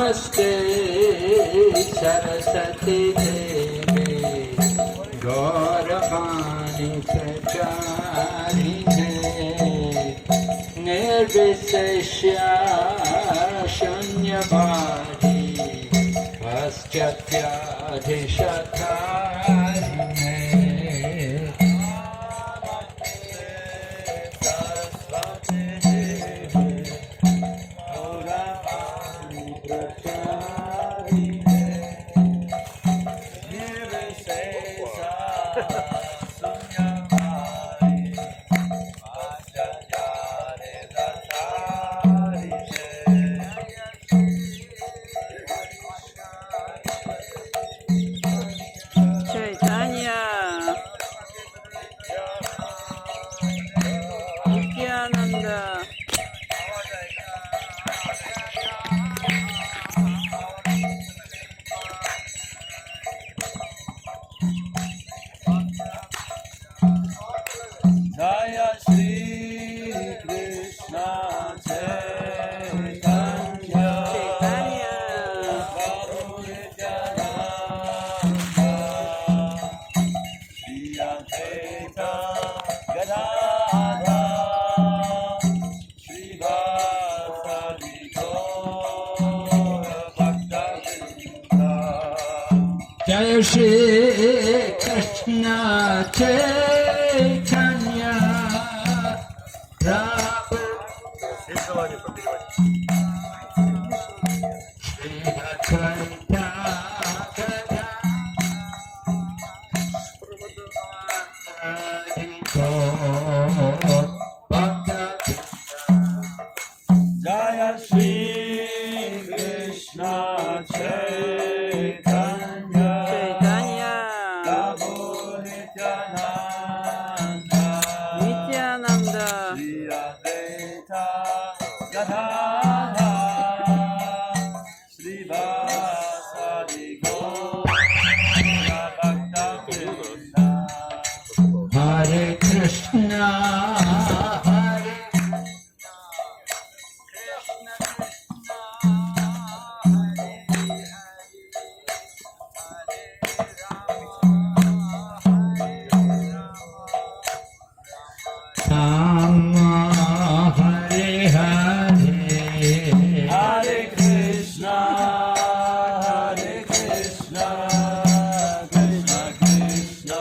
नमस्ते सरस्वती देवी गौरवाणी प्रचारिणे निर्विशेष्या शून्यवादी पाश्चात्याधिशतारिणे Jai Shri Krishna Chaitanya Prabhu Shri Advaita Jaya Shri Krishna Chaitanya Hare Krishna, Hare Krishna, Rama Hare Hare, Hare Krishna, Hare Krishna, Krishna Krishna.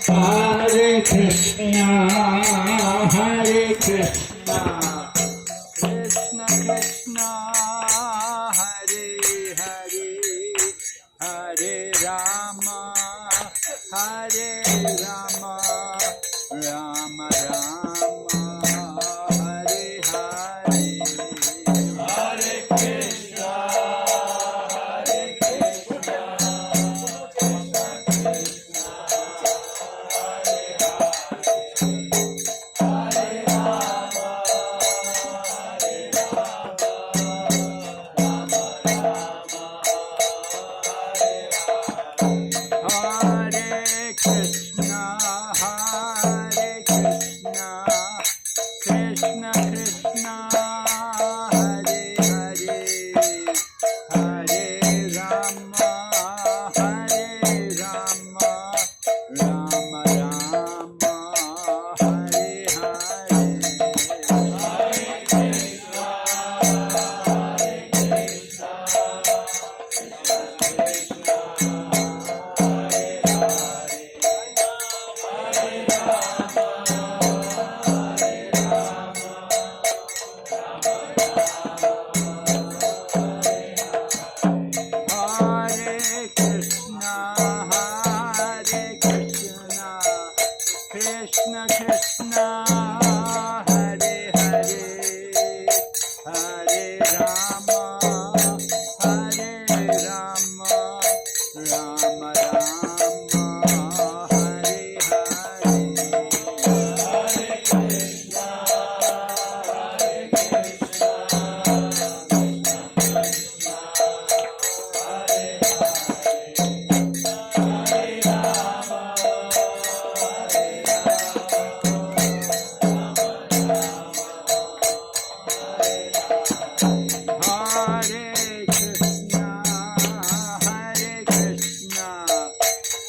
Hare Krishna, Hare Krishna, Krishna Krishna, Hare Hare, Hare Rama, Hare Rama, Rama Rama, Hare Hare, Hare Krishna, Hare Krishna, Krishna Krishna. Hare Krishna.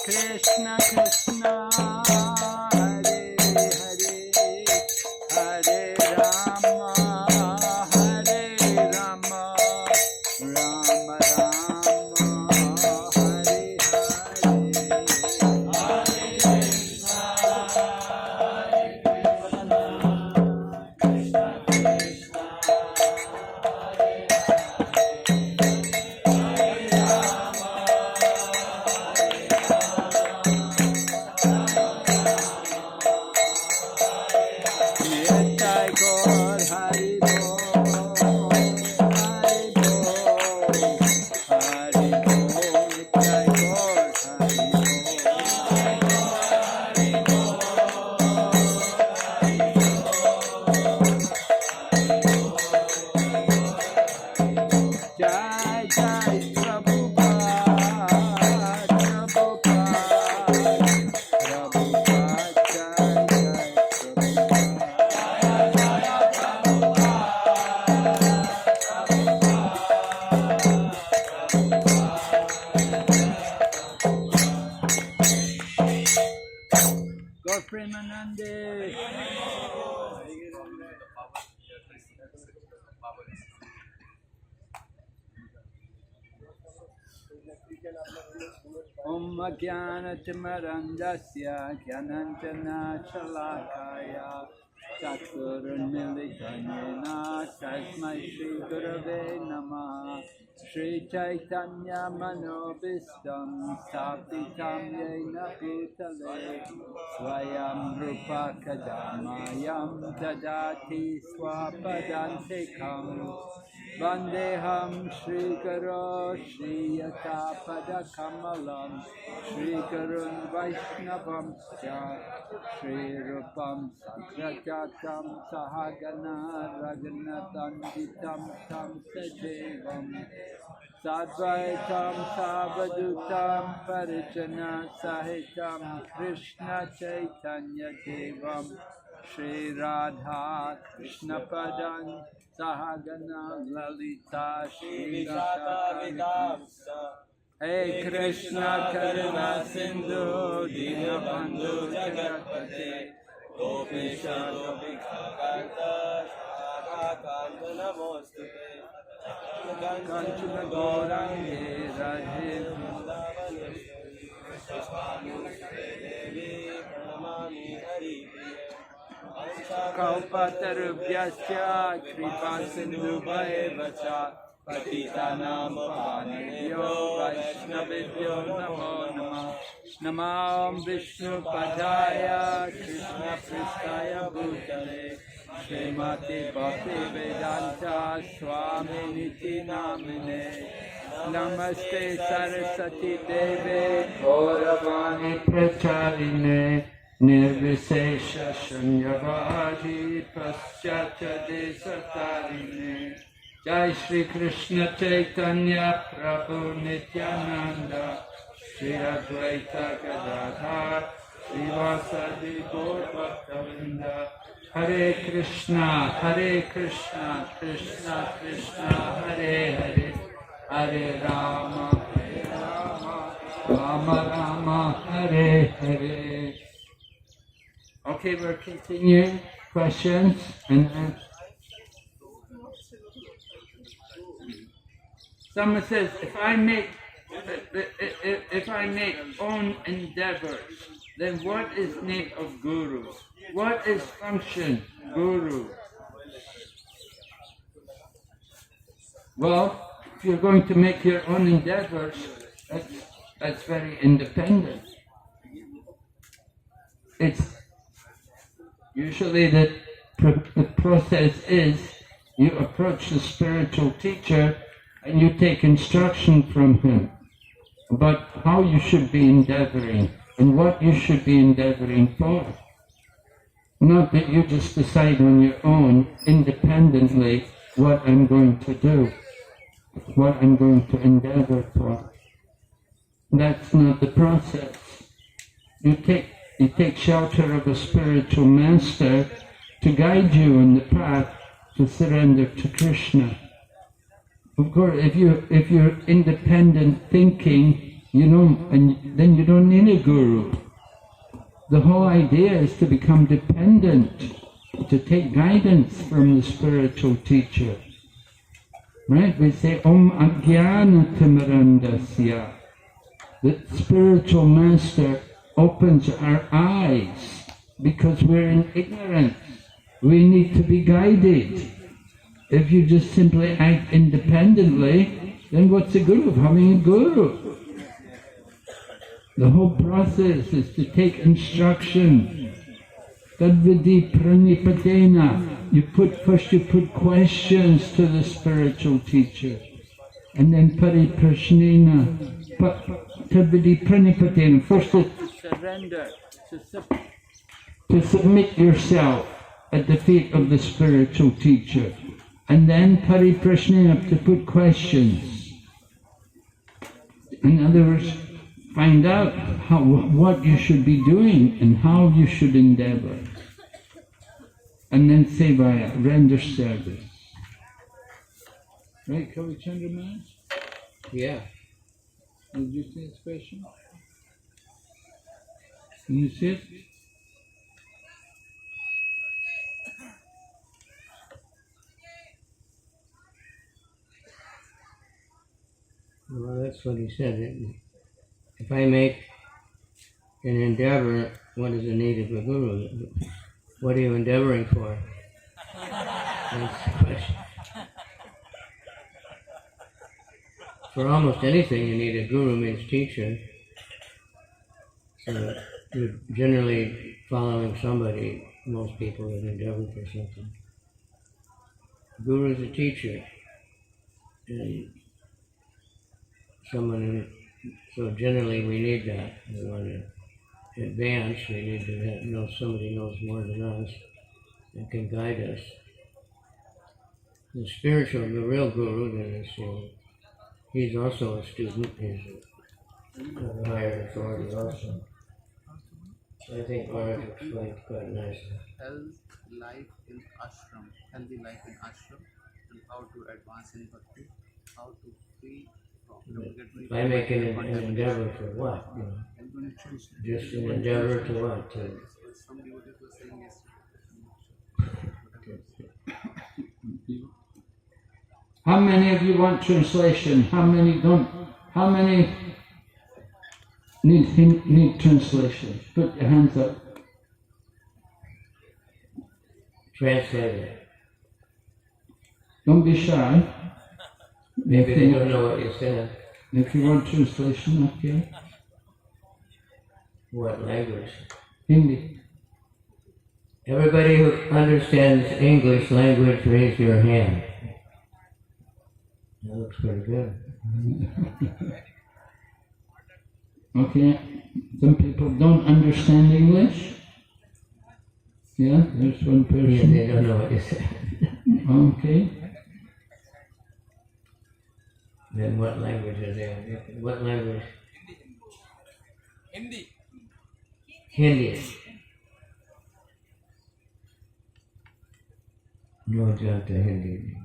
Krishna Krishna Hare Hare Hare Rama Hare Rama Rama Rama Hare Nitai Gaur Hari Bol, Hari Bol, Hari Bol, Nitai Gaur Hari Bol. Jai Jai Prabhupada, Prabhupada, Prabhupada, Jai Jai Gaur Premanande. Om Jnanatimmarandasya Jnanantana Shalakaya Chaturunmilitanena Tasmai Shri Gurave Namah Shri Chaitanya Manobhistam Sthapitam Yena Bhutale Swayam Rupa Kadamayam Dadati Swapadantikam Vandeham Shri Guru Shri Yatapada Kamalam Shri Gurun Vaishnavam Sya Shri Rupam Sagrajatam Sahagana Raghunatanditam Tam Sajevam Sadvaitam Savadutam Parijana Sahitam Krishna Chaitanya Devam Shri Radha Krishna Padan Sahagana Lalita Shri Radha Hey Krishna Karuna Sindhu Dinabandhu Jagatpate Gopesha Gopika Kanta Shakha Namostute Kanchana Gaurange Radhe Devi Pranamami Hari Kalpatarubhyasya Kripa Sindhu Bhaevacha Patitanam Pavanebhyo Vaishnavibhyo Namo Namah Namam Vishnu Padaya Krishna Pristaya Bhutale Srimati Bhakti Vedanta Swami Niti Namine Namaste Saraswati Deve Gauravani Pracharine Nirvisesha Shunyavadi Paschatya Desatarine Jai Shri Krishna Chaitanya Prabhu Nityananda Shri Advaita Gadadhar Shri Vasadi Gaur Bhaktavinda Hare Krishna Krishna Krishna Hare Hare Hare Rama Rama Rama Hare Hare. Okay, we're continuing. Questions and answers. Someone says, if I make own endeavors, then what is name of Guru? What is function Guru? Well, if you're going to make your own endeavors, that's very independent. It's usually the process is you approach the spiritual teacher and you take instruction from him about how you should be endeavoring and what you should be endeavoring for. Not that you just decide on your own, independently, what I'm going to do, what I'm going to endeavor for. That's not the process. You take shelter of a spiritual master to guide you on the path to surrender to Krishna. Of course, if you're independent thinking, and then you don't need a guru. The whole idea is to become dependent, to take guidance from the spiritual teacher. Right? We say Om Ajnana Timirandasya. The spiritual master opens our eyes because we're in ignorance. We need to be guided. If you just simply act independently, then what's the good of having a guru? The whole process is to take instruction. Tadvidi pranipadena. First you put questions to the spiritual teacher. And then pariprashnena. Tadvidi pranipadena. First to surrender, to submit yourself at the feet of the spiritual teacher. And then pariprashnena, to put questions. In other words, find out what you should be doing and how you should endeavor. And then sevaya, render service. Right, Kavi Chandra Maharaj? Yeah. Did you see this question? Can you see it? Well, that's what he said. If I make an endeavor, what is the need of a guru? What are you endeavoring for? That's the question. For almost anything, you need a guru, means teacher. So you're generally following somebody. Most people would endeavor for something. Guru is a teacher, and so generally we need that. We want to advance, we need to know somebody knows more than us and can guide us. The spiritual, the real guru, then is, he's also a student, he's a higher authority also. So I think Maharaj explained quite nicely. Healthy life in ashram, and how to advance in bhakti, how to free If I make an endeavor for what? Just an endeavor to what? Some devotees were saying yes. How many of you want translation? How many don't? How many need translation? Put your hands up. Translate it. Don't be shy. Maybe they don't know what you said. If you want translation, okay. What language? Hindi. Everybody who understands English language, raise your hand. That looks pretty good. Okay. Some people don't understand English. Yeah, there's one person. Yeah, they don't know what you said. Okay. Then what language are they? What language? Hindi. Hindi. No janta Hindi.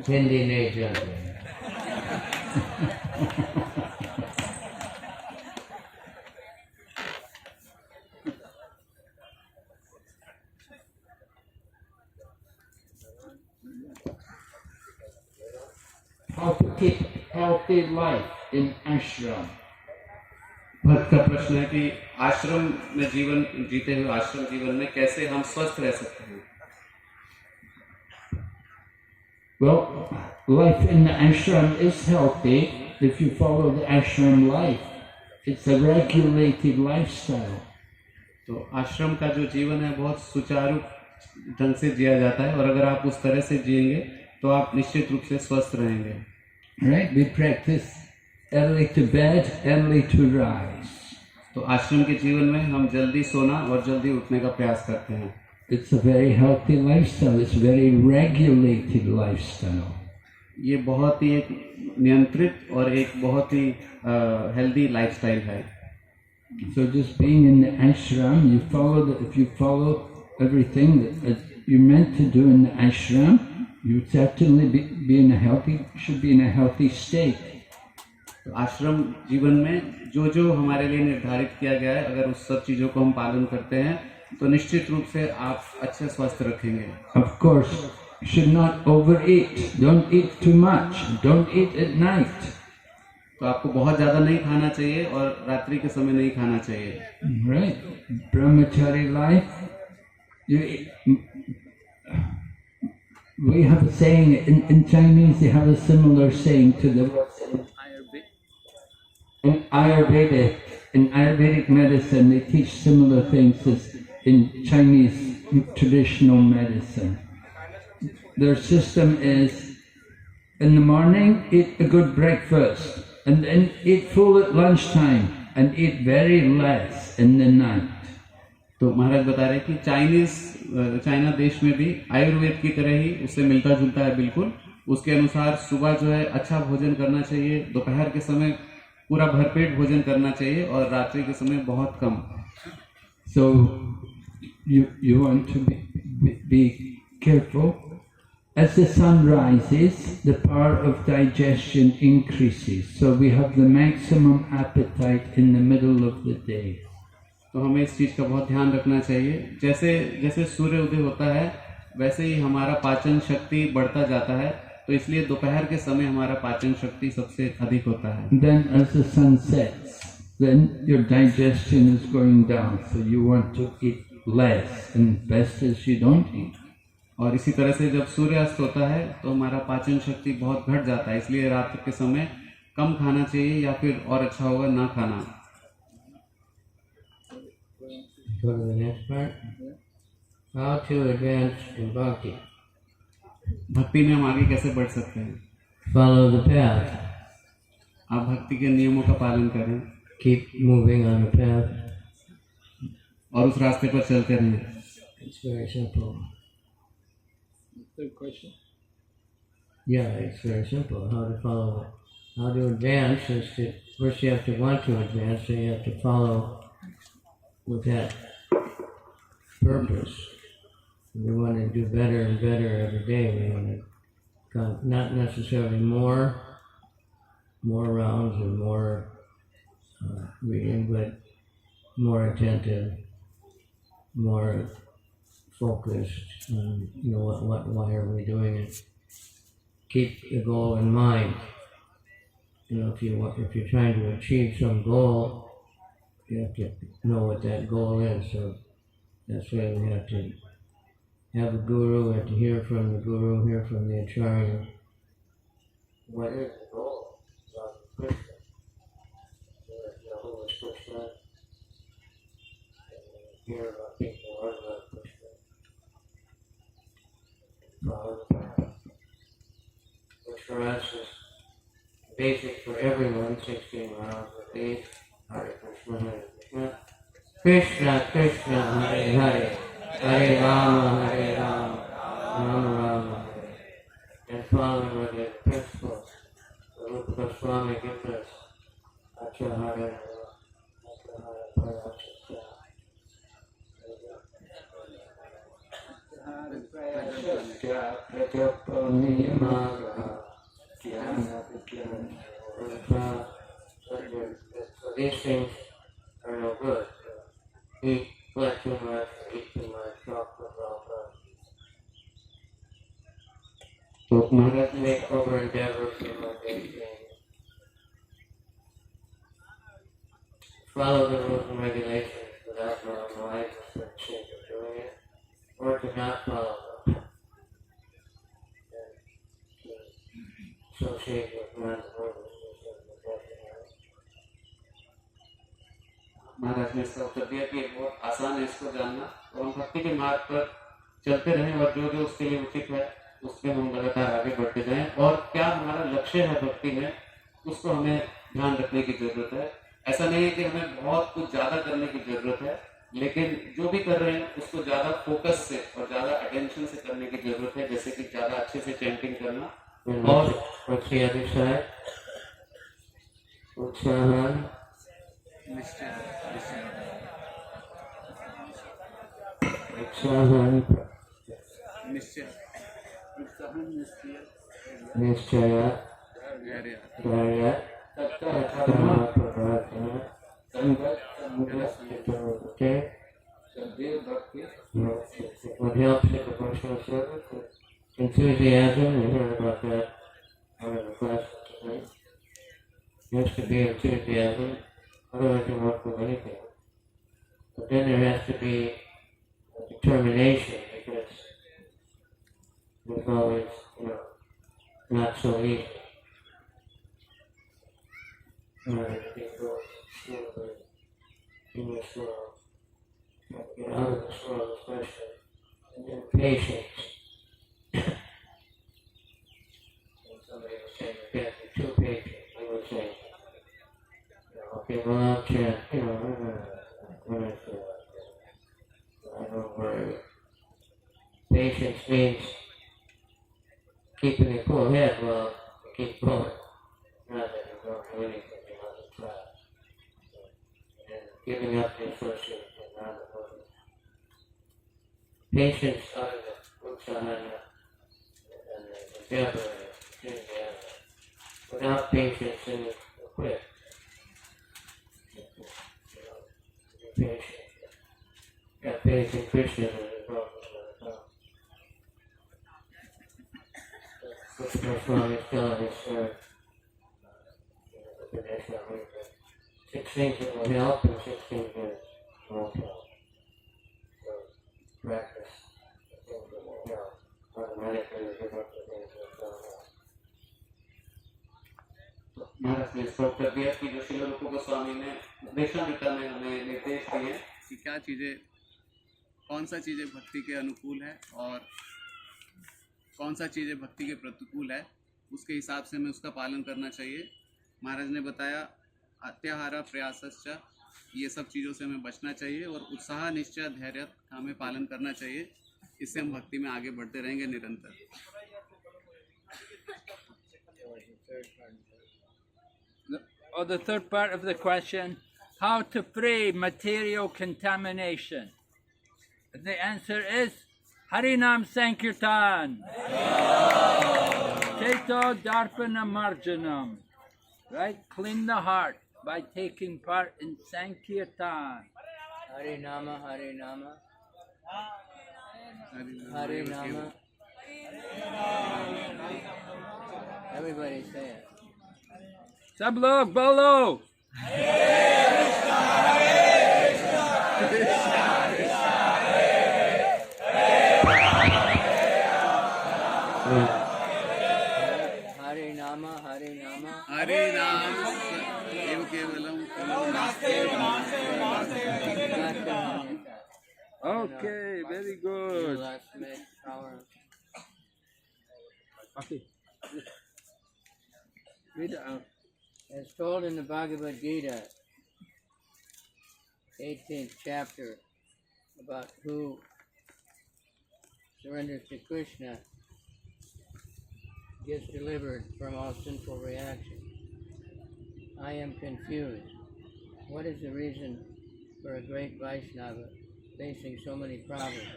Hindi nahi janta. How to keep healthy life in ashram. भक्त का प्रश्न है कि आश्रम में जीवन जीते हुए आश्रम जीवन में कैसे हम स्वस्थ रह सकते हैं? Well, life in the ashram is healthy if you follow the ashram life. It's a regulated lifestyle. तो आश्रम का जो जीवन है बहुत सुचारू ढंग से जिया जाता है और अगर आप उस तरह से जिएंगे तो आप निश्चित रूप से स्वस्थ रहेंगे. Right? We practice early to bed, early to rise. तो आश्रम के जीवन में हम जल्दी सोना और जल्दी उठने का प्रयास करते हैं. It's a very healthy lifestyle. It's a very regulated lifestyle. ये बहुत ही एक नियंत्रित और एक बहुत ही हेल्दी लाइफस्टाइल है. So just being in the ashram, if you follow everything you're meant to do in the ashram, you certainly should be in a healthy state. तो आश्रम जीवन में जो जो हमारे लिए निर्धारित किया गया है, अगर उस सब चीजों को हम पालन करते हैं तो निश्चित रूप से आप अच्छे स्वस्थ रखेंगे. Of course, you should not overeat. Don't eat too much. Don't eat at night. तो आपको बहुत ज्यादा नहीं खाना चाहिए और रात्रि के समय नहीं खाना चाहिए. Right? Brahmachari life. We have a saying in Chinese. They have a similar saying to the in Ayurvedic medicine. They teach similar things as in Chinese traditional medicine. Their system is in the morning eat a good breakfast and then eat full at lunchtime and eat very less in the night. तो महाराज बता रहे कि China देश में भी आयुर्वेद की तरह ही उससे मिलता जुलता है बिल्कुल. उसके अनुसार सुबह जो है अच्छा भोजन करना चाहिए, दोपहर के समय पूरा भरपेट भोजन करना चाहिए और रात्रि के समय बहुत कम. So you want to be careful. As the sun rises, the power of digestion increases. So we have the maximum appetite in the middle of the day. तो हमें इस चीज का बहुत ध्यान रखना चाहिए. जैसे जैसे सूर्य उदय होता है वैसे ही हमारा पाचन शक्ति बढ़ता जाता है, तो इसलिए दोपहर के समय हमारा पाचन शक्ति सबसे अधिक होता है. Then as the sun sets, then your digestion is going down. So you want to eat less and best is you don't eat. और इसी तरह से जब सूर्यास्त होता है तो हमारा पाचन शक्ति बहुत घट जाता है, इसलिए रात के समय कम खाना चाहिए या फिर और अच्छा होगा ना खाना. Go to the next part. How to advance in bhakti. भक्ति में हम आगे कैसे बढ़ सकते हैं? Follow the path. आप भक्ति के नियमों का पालन करें. Keep moving on the path. और उस रास्ते पर चलते रहें. It's very simple. Good question. Yeah, it's very simple. How to follow, how to advance is to, first you have to want to advance, so you have to follow with that purpose. We want to do better and better every day. We want to, not necessarily more rounds and more reading, but more attentive, more focused on, why are we doing it? Keep the goal in mind. If you're trying to achieve some goal, you have to know what that goal is. So that's why we have to have a guru, we have to hear from the guru, hear from the acharya. What is the goal? Krishna. Who is Krishna? Hear about people who are about Krishna. Follow the path. Which for us is basic for everyone, 16 rounds of these. Hare Krishna, Hare Krishna. Krishna, Krishna, Hare Hare. Hare Rama, Hare Rama. Rama Rama, Hare. And following with the principles the Rupa Goswami gives us. Acharya, So these things are no good. Eat too much, eat too much, chocolate, all that. So let's make over endeavors to like these things. Follow the rules and regulations without knowing why for the sake of doing it, or to not follow them. And to associate with one's purpose. महाराज ने इसका उत्तर दिया कि बहुत आसान है इसको जानना, और हम भक्ति के मार्ग पर चलते रहें और जो जो उसके लिए उचित है उसमें हम लगातार आगे बढ़ते जाएं. और क्या हमारा लक्ष्य है भक्ति में, उसको हमें ध्यान रखने की जरूरत है. ऐसा नहीं है कि हमें बहुत कुछ ज्यादा करने की जरूरत है, लेकिन जो भी कर रहे हैं उसको ज्यादा फोकस से और ज्यादा अटेंशन से करने की जरूरत है, जैसे कि ज्यादा अच्छे से चैंटिंग करना. और उत्साह निश्चय निश्चय धैर्य धैर्य तत्कर्म संगत okay. What helps in devotional service is enthusiasm. We heard about that out of the class tonight. There has to be enthusiasm, otherwise you won't do anything. But then there has to be determination, because it's always, not so easy. Everything goes slowly in this world. Get out of this world especially. And then patience. And somebody was saying, you can't be too patient. I would say, okay, well, I'll chant, when I feel like it. I don't worry. Patience means keeping a cool head while you keep going. Not that you don't do anything, you have to try. And giving up the association and not the body. Patience out of the utsahana and the endeavor and without patience, then you quit. Be patient. Have faith in Krishna and the problems will come. Krishna Swami is telling us the next one, 6 things that will help and 6 things that won't help. So practice the things that will help. Automatically give up the things that don't help. महाराज ने स्पष्ट कर दिया कि जो श्रील रूप गोस्वामी ने उपदेशामृता में हमें निर्देश दिए कि क्या चीज़ें, कौन सा चीज़ें भक्ति के अनुकूल है और कौन सा चीज़ें भक्ति के प्रतिकूल है, उसके हिसाब से हमें उसका पालन करना चाहिए। महाराज ने बताया अत्याहार प्रयासश्च, ये सब चीज़ों से हमें बचना चाहिए और उत्साह निश्चय धैर्य का हमें पालन करना चाहिए। इससे हम भक्ति में आगे बढ़ते रहेंगे निरंतर। Or the third part of the question, how to free material contamination? And the answer is Harinam Sankirtan. Cheto Darpana Marjanam. Right? Clean the heart by taking part in Sankirtan. Harinama, Harinama. Harinama. Everybody say it. Sab log bolo. Harinama, Harinama. हरे नाम एव केवलम Okay, very good. Okay. Read it out. As told in the Bhagavad Gita, 18th chapter, about who surrenders to Krishna gets delivered from all sinful reaction. I am confused. What is the reason for a great Vaishnava facing so many problems?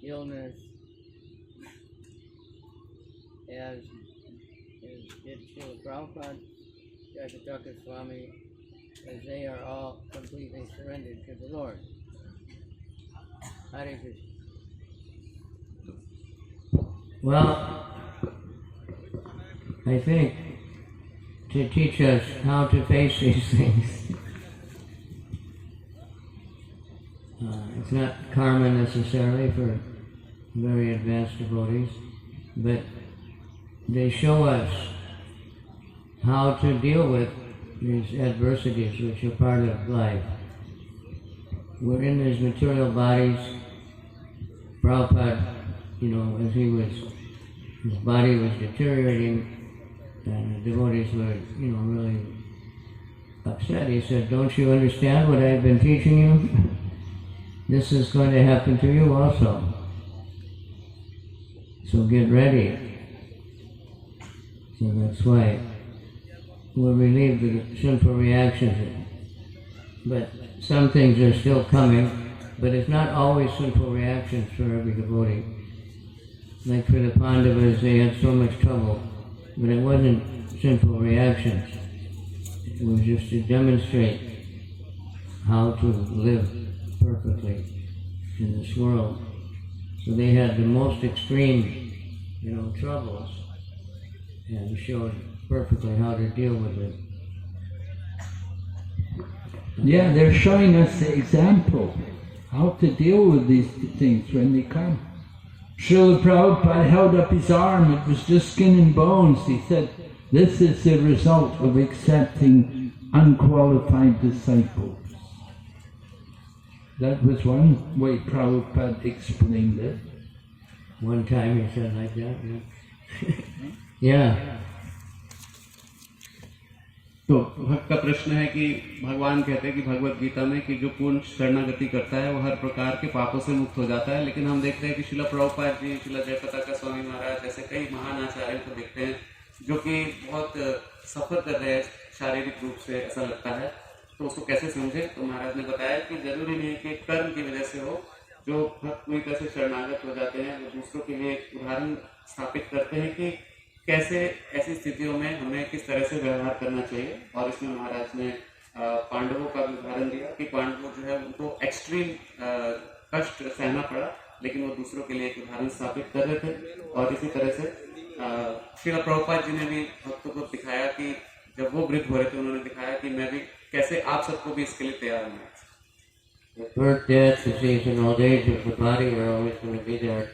Illness, as did Srila Prabhupada, Jayapataka Swami, as they are all completely surrendered to the Lord. Hare Krishna. Well, I think to teach us how to face these things, it's not karma necessarily for very advanced devotees, but they show us how to deal with these adversities which are part of life. We're in these material bodies. Prabhupada, as his body was deteriorating, and the devotees were, really upset. He said, "Don't you understand what I've been teaching you? This is going to happen to you also. So get ready." So that's why we'll relieve the sinful reactions. But some things are still coming, but it's not always sinful reactions for every devotee. like for the Pandavas, they had so much trouble, but it wasn't sinful reactions. It was just to demonstrate how to live perfectly in this world. So they had the most extreme, troubles, and showed perfectly how to deal with it. Yeah, they're showing us the example, how to deal with these things when they come. Srila Prabhupada held up his arm, it was just skin and bones. He said, this is the result of accepting unqualified disciples. That was one way Prabhupada explained it. One time he said like that, yeah. Yeah. तो भक्त का प्रश्न है कि भगवान कहते हैं कि भगवत गीता में कि जो पूर्ण शरणागति करता है वो हर प्रकार के पापों से मुक्त हो जाता है, लेकिन हम देखते हैं कि श्रील प्रभुपाद जी, श्रील जयप्रताका स्वामी महाराज जैसे कई महान आचार्यों को देखते हैं जो कि बहुत सफर कर रहे हैं शारीरिक रूप से, ऐसा लगता है। तो उसको कैसे समझे? तो महाराज ने बताया कि जरूरी नहीं है कि कर्म की वजह से हो। जो भक्त पूरी तरह से शरणागत हो जाते हैं वो दूसरों के लिए एक उदाहरण स्थापित करते हैं कि कैसे ऐसी स्थितियों में हमें किस तरह से व्यवहार करना चाहिए। और इसमें महाराज ने पांडवों का भी उदाहरण दिया कि पांडवों जो है उनको एक्सट्रीम कष्ट सहना पड़ा, लेकिन वो दूसरों के लिए एक उदाहरण स्थापित कर रहे थे। और इसी तरह से श्रील प्रभुपाद जी ने भी भक्तों को दिखाया कि जब वो वृद्ध हो रहे थे उन्होंने दिखाया कि मैं भी कैसे आप सबको भी इसके लिए तैयार हूँ। Birth, death, disease, and old age of the body are always going to be there.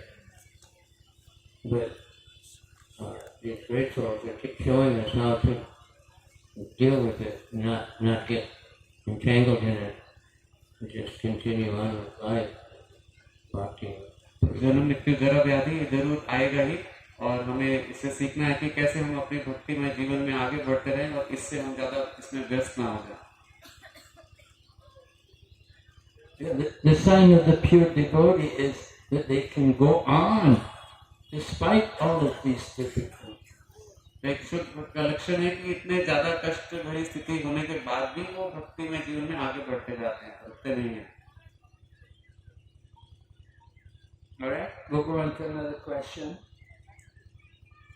But these great souls, they keep showing us how to deal with it, not get entangled in it, and just continue on with life, bhakti. जन्म मृत्यु जरा व्याधि जरूर आएगा ही, और हमें इससे सीखना है कि कैसे हम अपनी भक्ति में जीवन में आगे बढ़ते रहें और इससे हम ज्यादा इसमें व्यस्त ना हो जाए। The sign of the pure devotee is that they can go on despite all of these difficulties. एक शुद्ध भक्त का लक्षण है कि इतने ज्यादा कष्ट भरी स्थिति होने के बाद भी वो भक्ति में जीवन में आगे बढ़ते जाते हैं, रुकते नहीं हैं। Alright, we'll go on to another question.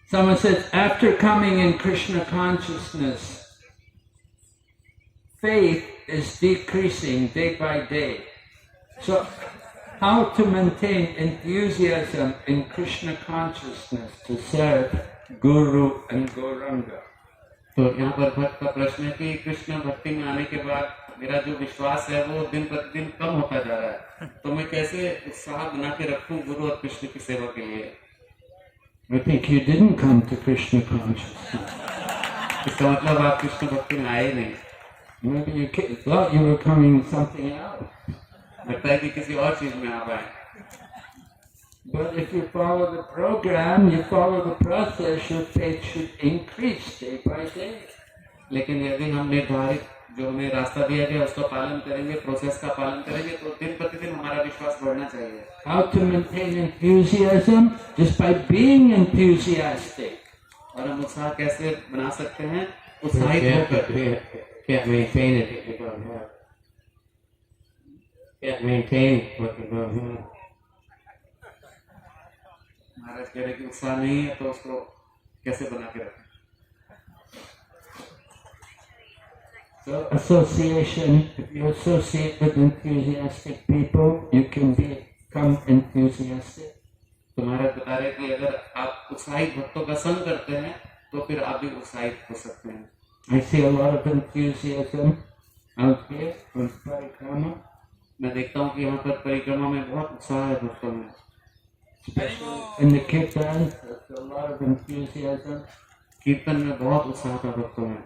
Someone says, after coming in Krishna consciousness, faith is decreasing day by day. So, how to maintain enthusiasm in Krishna consciousness to serve Guru and Gauranga? तो यहाँ पर भक्त का प्रश्न है कि कृष्ण भक्ति में आने के बाद मेरा जो विश्वास है वो दिन प्रतिदिन कम होता जा रहा है, तो मैं कैसे उत्साह बना के रखूं गुरु और कृष्ण की सेवा के लिए? I think you didn't come to Krishna consciousness. इसका मतलब आप कृष्ण भक्ति में आए नहीं। Maybe you thought you were coming something else. लगता है कि किसी और चीज में आप आए। But if you follow the program, you follow the process, your faith should increase day by day. लेकिन यदि हम निर्धारित जो हमें रास्ता दिया गया उसका पालन करेंगे, प्रोसेस का पालन करेंगे, तो दिन प्रतिदिन हमारा विश्वास बढ़ना चाहिए। How to maintain enthusiasm? Just by being enthusiastic. और हम उत्साह कैसे बना सकते हैं? उत्साहित होकर। Can't maintain it if you don't have. Can't maintain what you don't have. महाराज कह रहे कि उत्साह नहीं है तो उसको कैसे बना के रखें? So association, if you associate with enthusiastic people, you can become enthusiastic. तो महाराज बता रहे कि अगर आप उत्साहित भक्तों का संग करते हैं तो फिर आप भी उत्साहित हो सकते हैं। I see a lot of enthusiasm out here on Parikrama. मैं देखता हूँ कि यहाँ पर परिक्रमा में बहुत उत्साह है भक्तों में। Especially in the kirtan, there's a lot of enthusiasm. कीर्तन में बहुत उत्साह था भक्तों में।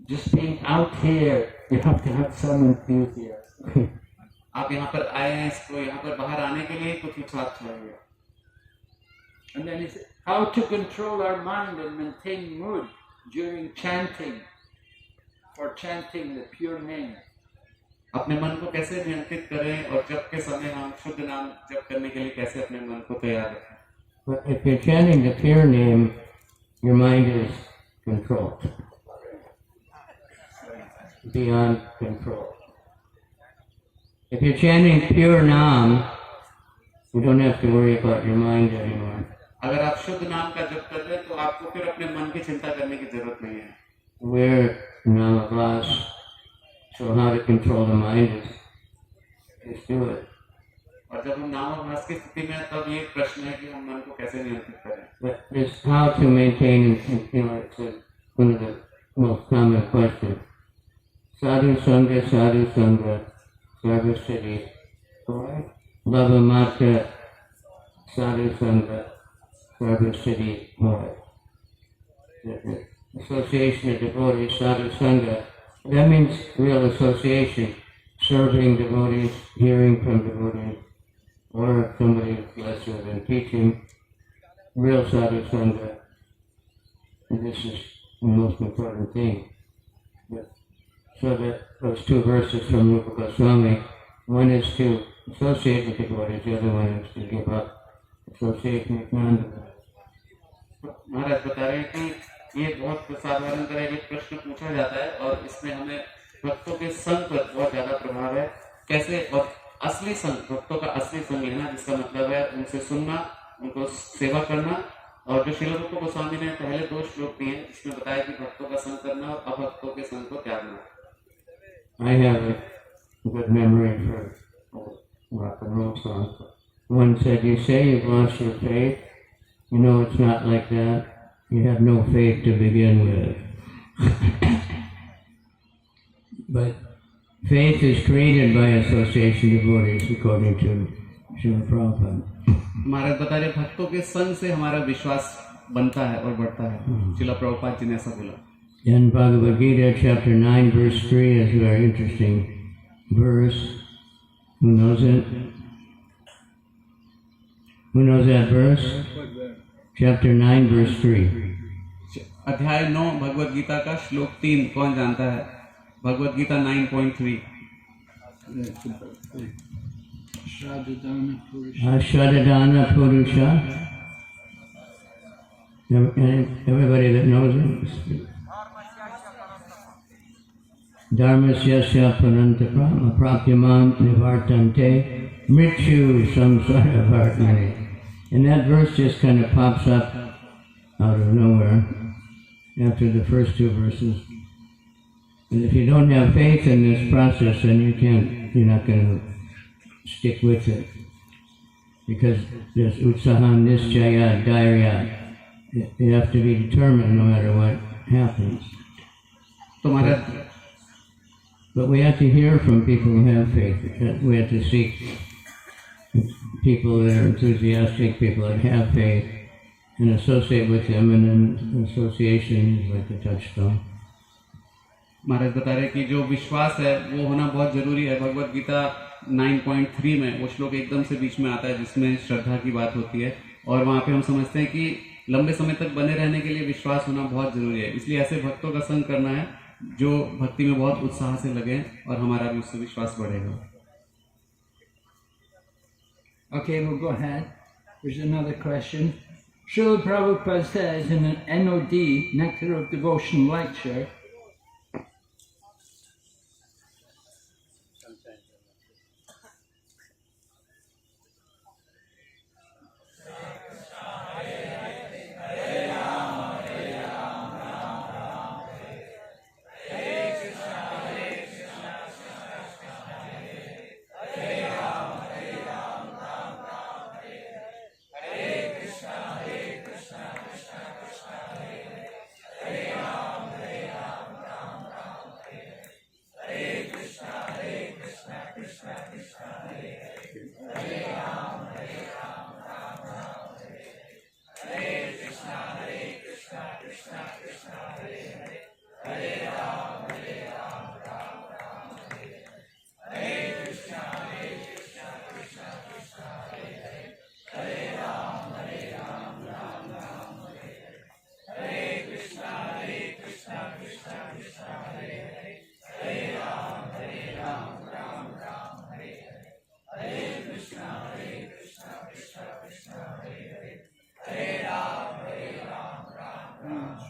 Just being out here, you have to have some enthusiasm. आप यहाँ पर आए हैं, इसको यहाँ पर बाहर आने के लिए कुछ उत्साह चाहिए। And then he said, how to control our mind and maintain mood during chanting, for chanting the pure name. अपने मन को कैसे नियंत्रित करें और जप के समय हम शुद्ध नाम जप करने के लिए कैसे अपने मन को तैयार रखें? But if you're chanting the pure name, your mind is controlled. Beyond control. If you're chanting pure Nam, You don't have to worry about your mind anymore. अगर आप शुद्ध नाम का जप कर रहे हैं तो आपको फिर अपने मन की चिंता करने की जरूरत नहीं है. We're Namavas, so how to control the mind is do it. और जब हम नामाभास की स्थिति में हैं, तब ये प्रश्न है कि हम मन को कैसे नियंत्रित करें. But it's how to maintain, it's one of the most common questions. Sadhu Sangha, Sarva Siddhi, Lava Mata, Sadhu Sangha, Sarva Siddhi, The association of devotees, Sadhu Sangha, that means real association, serving devotees, hearing from devotees, or if somebody is lesser than teaching, real Sadhu Sangha. And this is the most important thing. So that those two verses from Rupa Goswami, one is to associate with devotees, the other one is to give up association with non-devotees. महाराज बता रहे हैं कि ये बहुत साधारण तरह के प्रश्न पूछा जाता है और इसमें हमें भक्तों के संग पर बहुत ज्यादा प्रभाव है. कैसे और असली संग, भक्तों का असली संग लेना, जिसका मतलब है उनसे सुनना, उनको सेवा करना. और जो श्रील रूप गोस्वामी ने पहले 2 श्लोक दिए इसमें बताया कि भक्तों का संग करना और अभक्तों के संग को त्यागना. I have a good memory for rock and roll songs. One said, "You say you've lost your faith. You know it's not like that. You have no faith to begin with." But faith is created by association of devotees, according to Srila Prabhupada. महाराज बता रहे भक्तों के संग से हमारा विश्वास बनता है और बढ़ता है. श्रील प्रभुपाद जी ने ऐसा बोला. In Bhagavad Gita, chapter 9, verse 3 is a very interesting verse. Who knows it? Who knows that verse? Chapter 9, verse 3. अध्याय 9 भगवत गीता का श्लोक 3 कौन जानता है? Bhagavad Gita 9.3. Ashwadadana Purusha. Everybody that knows it. Dharmasyasya Panantapra Pratyamam Nivartante Mrityu Samsara Vartmani. And that verse just kind of pops up out of nowhere after the first 2 verses. And if you don't have faith in this process, then you're not going to stick with it. Because there's utsaha, nischaya, dhairya. You have to be determined no matter what happens. तो महाराज But we have to hear from people who have faith. We have to seek people that are enthusiastic, people that have faith, and associate with them, and then association is like a touchstone. महाराज बता रहे कि जो विश्वास है वो होना बहुत जरूरी है. भगवत गीता 9.3 में वो श्लोक एकदम से बीच में आता है जिसमें श्रद्धा की बात होती है. और वहाँ पे हम समझते हैं कि लंबे समय तक बने रहने के लिए विश्वास होना बहुत जरूरी है. इसलिए ऐसे भक्तों का संग करना है जो भक्ति में बहुत उत्साह से लगे और हमारा भी उससे विश्वास बढ़ेगा. Okay, we'll go ahead. There's another question. Srila Prabhupada says in an NOD, Nectar of Devotion lecture,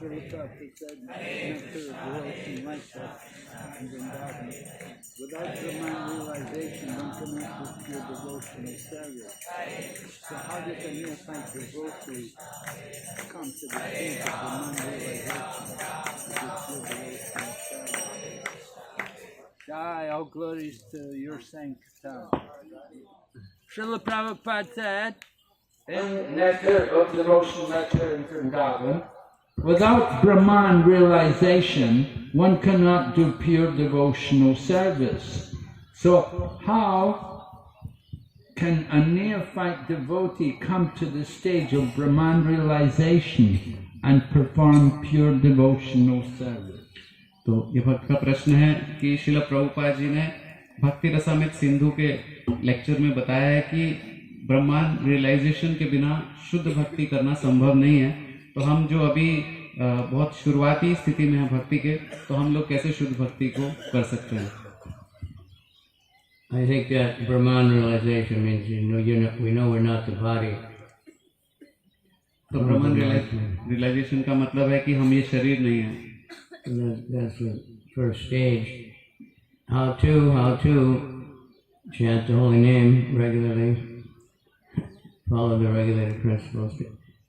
Srila Prabhupada said, nectar of devotion like that in Vrindavan. Without Brahman realization, one cannot do pure devotional service. So how does a neophyte devotee come to the stage of Brahman realization to do pure devotional service? Jai, all glories to your Sankirtan. Srila Prabhupada said, in nectar of devotional nectar in Vrindavan, without Brahman realization, one cannot do pure devotional service. So how can a neophyte devotee come to the stage of Brahman realization and perform pure devotional service? तो ये भक्त का प्रश्न है कि श्रील प्रभुपाद जी ने भक्ति रसामृत सिंधु के लेक्चर में बताया है कि ब्रह्मांड रियलाइजेशन के बिना शुद्ध भक्ति करना संभव नहीं है। तो हम जो अभी बहुत शुरुआती स्थिति में है भक्ति के, तो हम लोग कैसे शुद्ध भक्ति को कर सकते हैं? I think that Brahman realization means we know we're not the body. तो ब्रह्मांड रियलाइजेशन का मतलब है कि हम ये शरीर नहीं है। That's the first stage. How to chant the holy name regularly, follow the regulated principles.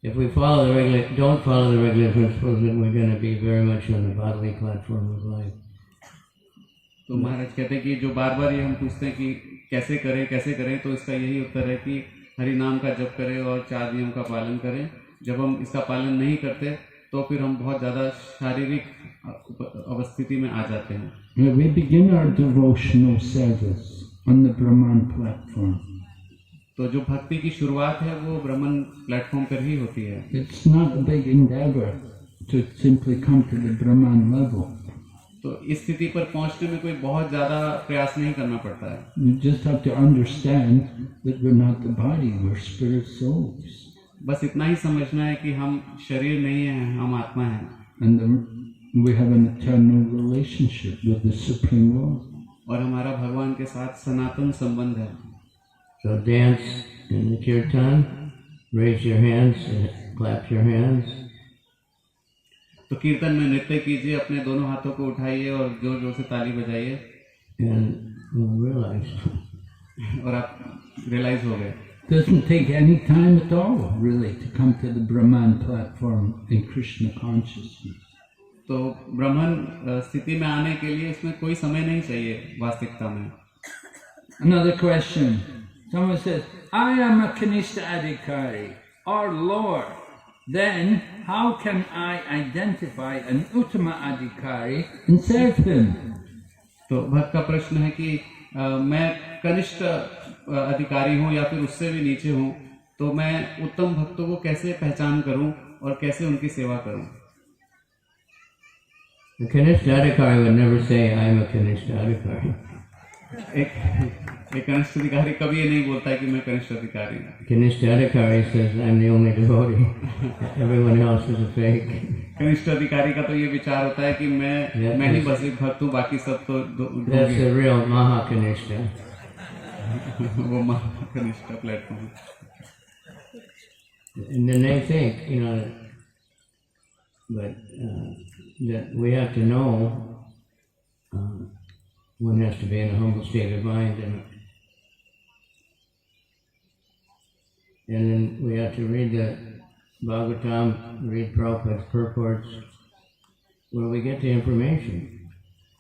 If we don't follow the regulated principles, then we're going to be very much on the bodily platform of life. तो महाराज कहते हैं कि जो बार बार ये हम पूछते हैं कि कैसे करें, तो इसका यही उत्तर है कि हरि नाम का जप करें और 4 नियम का पालन करें। जब हम इसका पालन नहीं करते तो फिर हम बहुत ज़्यादा शारीरिक अवस्थिति में आ जाते हैं। We begin our devotional service on the Brahman platform. तो जो भक्ति की शुरुआत है वो ब्रह्मन प्लेटफॉर्म पर ही होती है। It's not a big endeavor to simply come to the Brahman level. तो इस स्थिति पर पहुंचने में कोई बहुत ज़्यादा प्रयास नहीं करना पड़ता है। You just have to understand that we're not the body, we're spirit souls. बस इतना ही समझना है कि हम शरीर नहीं हैं, हम आत्मा हैं। And we have an eternal relationship with the Supreme Lord. और हमारा भगवान के साथ सनातन संबंध है। So dance in the kirtan, raise your hands, clap your hands. तो कीर्तन में नृत्य कीजिए, अपने दोनों हाथों को उठाइए और जोर जोर से ताली बजाइए। And you'll realize. और आप रियलाइज हो गए। Doesn't take any time at all, really, to come to the Brahman platform in Krishna consciousness. तो ब्रह्मन स्थिति में आने के लिए इसमें कोई समय नहीं चाहिए वास्तविकता में। Another question. Someone says, I am a Kanishta Adhikari or lower. Then how can I identify an Uttama Adhikari and serve him? तो भक्त का प्रश्न है कि मैं कनिष्ठ अधिकारी हूँ या फिर उससे भी नीचे हूँ, तो मैं उत्तम भक्तों को कैसे पहचान करूँ और कैसे उनकी सेवा करूँ? The Kanishta Adhikari would never say, I am a Kanishta Adhikari. एक कनिष्ठ अधिकारी कभी ये नहीं बोलता है कि मैं कनिष्ठ अधिकारी हूँ। Kanishta Adhikari says, I'm the only devotee. Everyone else is a fake. कनिष्ठ अधिकारी का तो ये विचार होता है कि मैं ही बस एक भक्त हूँ, बाकी सब तो That's the real Maha Kanishta. वो कनिष्ठ platform. And then they think, but that we have to know one has to be in a humble state of mind, and then we have to read the Bhagavatam, read Prabhupada's purports, where we get the information.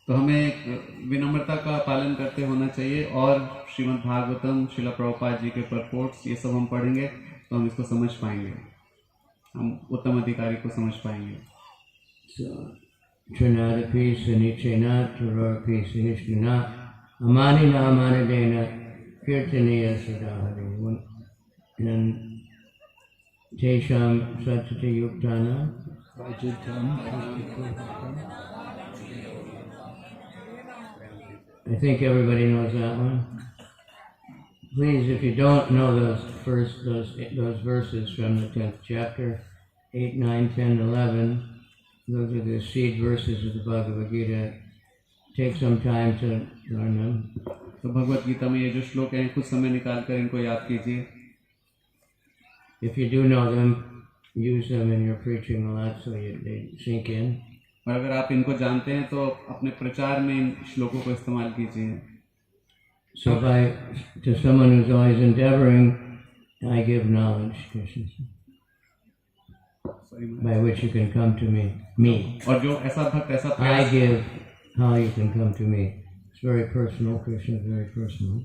तो हमें विनम्रता का पालन करते होना चाहिए और श्रीमद् भागवतम, श्रील प्रभुपाद जी के परपोर्ट्स, ये सब हम पढ़ेंगे तो हम इसको समझ पाएंगे, हम उत्तम अधिकारी को समझ पाएंगे। So, Trinadapi Sanichena Turapi Sanishkina Amanina Amanadena Kirtaniya Sadahari. And Tesham Satati Yuktana. I think everybody knows that one. Please, if you don't know those verses from the 10th chapter, 8, 9, 10, 11, those are the seed verses of the Bhagavad Gita. Take some time to learn them. तो भगवत गीता में ये जो श्लोक हैं, कुछ समय निकाल कर इनको याद कीजिए। If you do know them, use them in your preaching a lot so they sink in. और अगर आप इनको जानते हैं तो अपने प्रचार में इन श्लोकों को इस्तेमाल कीजिए. So to someone who's always endeavoring, I give knowledge, Krishna said, by which you can come to me. और जो ऐसा भक्त ऐसा I प्रयास give how you can come to me. It's very personal. Krishna is very personal.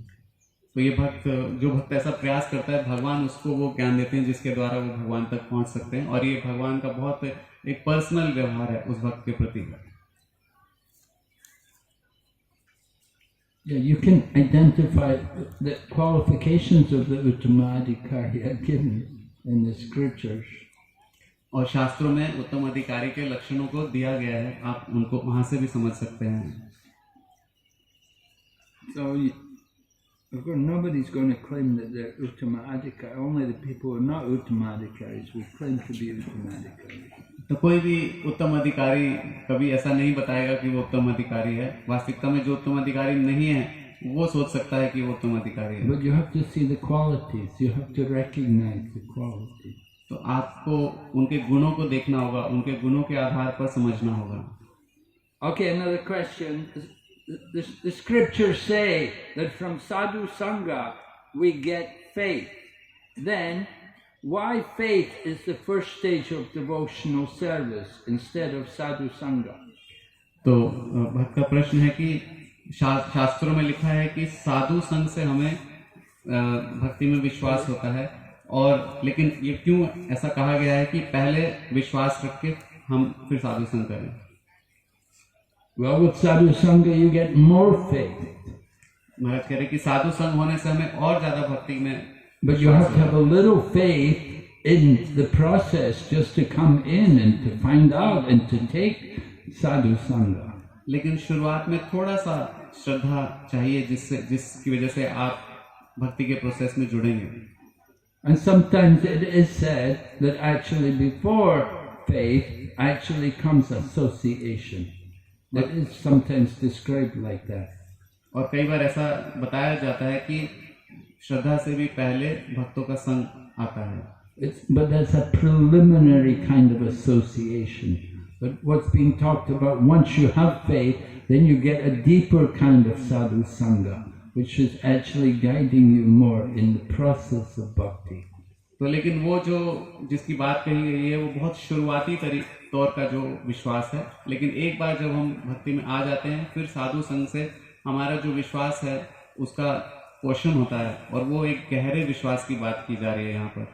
तो ये भक्त जो भक्त ऐसा प्रयास करता है भगवान उसको वो ज्ञान देते हैं जिसके द्वारा वो भगवान तक पहुंच सकते हैं. और ये भगवान का बहुत एक पर्सनल व्यवहार है उस भक्त के प्रति. Yeah, you can identify the qualifications of the Uttamadhikari are given in the scriptures. और शास्त्रों में उत्तम अधिकारी के लक्षणों को दिया गया है. आप उनको वहां से भी समझ सकते हैं. So, of course, nobody's going to claim that they're Uttamadhikari. Only the people who are not Uttamadhikaris will claim to be Uttamadhikaris. तो कोई भी उत्तम अधिकारी कभी ऐसा नहीं बताएगा कि वो उत्तम अधिकारी है. वास्तविकता में जो उत्तम अधिकारी नहीं है वो सोच सकता है कि वो उत्तम अधिकारी है. But you have to see the qualities. You have to recognize the qualities. तो आपको उनके गुणों को देखना होगा, उनके गुणों के आधार पर समझना होगा. Okay, another question. The scriptures say that from sadhu sangha we get faith. Then, why faith is the first stage of devotional service instead of sadhu sangha? तो भक्त का प्रश्न है कि शास्त्रों में लिखा है कि साधु संग से हमें भक्ति में विश्वास होता है. और लेकिन ये क्यों ऐसा कहा गया है कि पहले विश्वास रख के हम फिर साधु संग करें? Well, with sadhu sangha you get more faith. महाराज कह रहे कि साधु संग होने से हमें और ज्यादा भक्ति में. But you have to have a little faith in the process just to come in and to find out and to take sadhu sangha. लेकिन शुरुआत में थोड़ा सा श्रद्धा चाहिए जिसकी वजह से आप भक्ति के प्रोसेस में जुड़ेंगे. And sometimes it is said that actually before faith actually comes association. That is sometimes described like that. और कई बार ऐसा बताया जाता है कि श्रद्धा से भी पहले भक्तों का संग आता है. But that's a preliminary kind of association. But what's being talked about, once you have faith, then you get a deeper kind of sadhu sangha, which is actually guiding you more in the process of bhakti. तो लेकिन वो जो जिसकी बात कही गई है वो बहुत शुरुआती तौर का जो विश्वास है. लेकिन एक बार जब हम भक्ति में आ जाते हैं फिर साधु संग से हमारा जो विश्वास है उसका पोषण होता है. और वो एक गहरे विश्वास की बात की जा रही है यहाँ पर.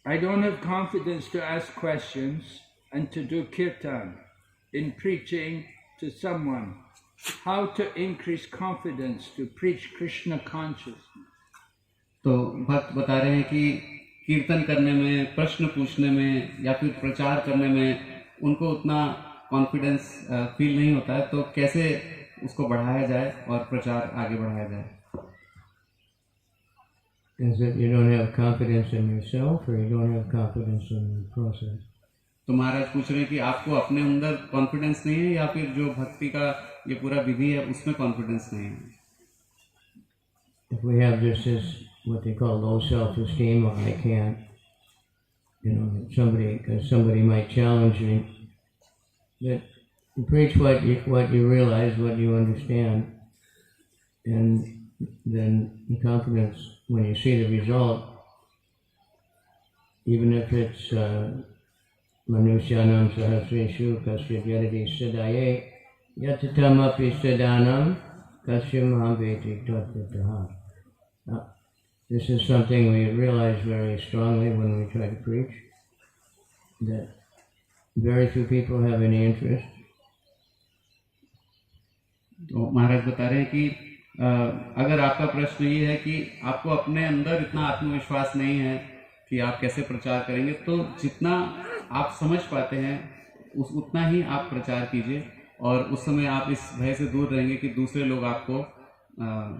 I don't have confidence to ask questions and to do kirtan in preaching to someone. How to increase confidence to preach Krishna consciousness? तो भक्त बता रहे हैं कि कीर्तन करने में, प्रश्न पूछने में या फिर प्रचार करने में उनको उतना कॉन्फिडेंस फील नहीं होता है. तो कैसे उसको बढ़ाया जाए और प्रचार आगे बढ़ाया जाए? Is it you don't have confidence in yourself or you don't have confidence in the process? तो महाराज पूछ रहे हैं कि आपको अपने अंदर कॉन्फिडेंस नहीं है या फिर जो भक्ति का ये पूरा विधि है उसमें कॉन्फिडेंस नहीं है? If we have just this what they call low self-esteem, or I can't, somebody might challenge me, but you preach what you realize, what you understand, and then the confidence when you see the result, even if it's Manusyanam sahasreshu kasya yadadi siddhaye yatatam api siddhanam kasya mahaveti tattataha. This is something we realize very strongly when we try to preach, that very few people have any interest. तो महाराज बता रहे हैं कि अगर आपका प्रश्न ये है कि आपको अपने अंदर इतना आत्मविश्वास नहीं है कि आप कैसे प्रचार करेंगे, तो जितना आप समझ पाते हैं उतना ही आप प्रचार कीजिए. और उस समय आप इस भय से दूर रहेंगे कि दूसरे लोग आपको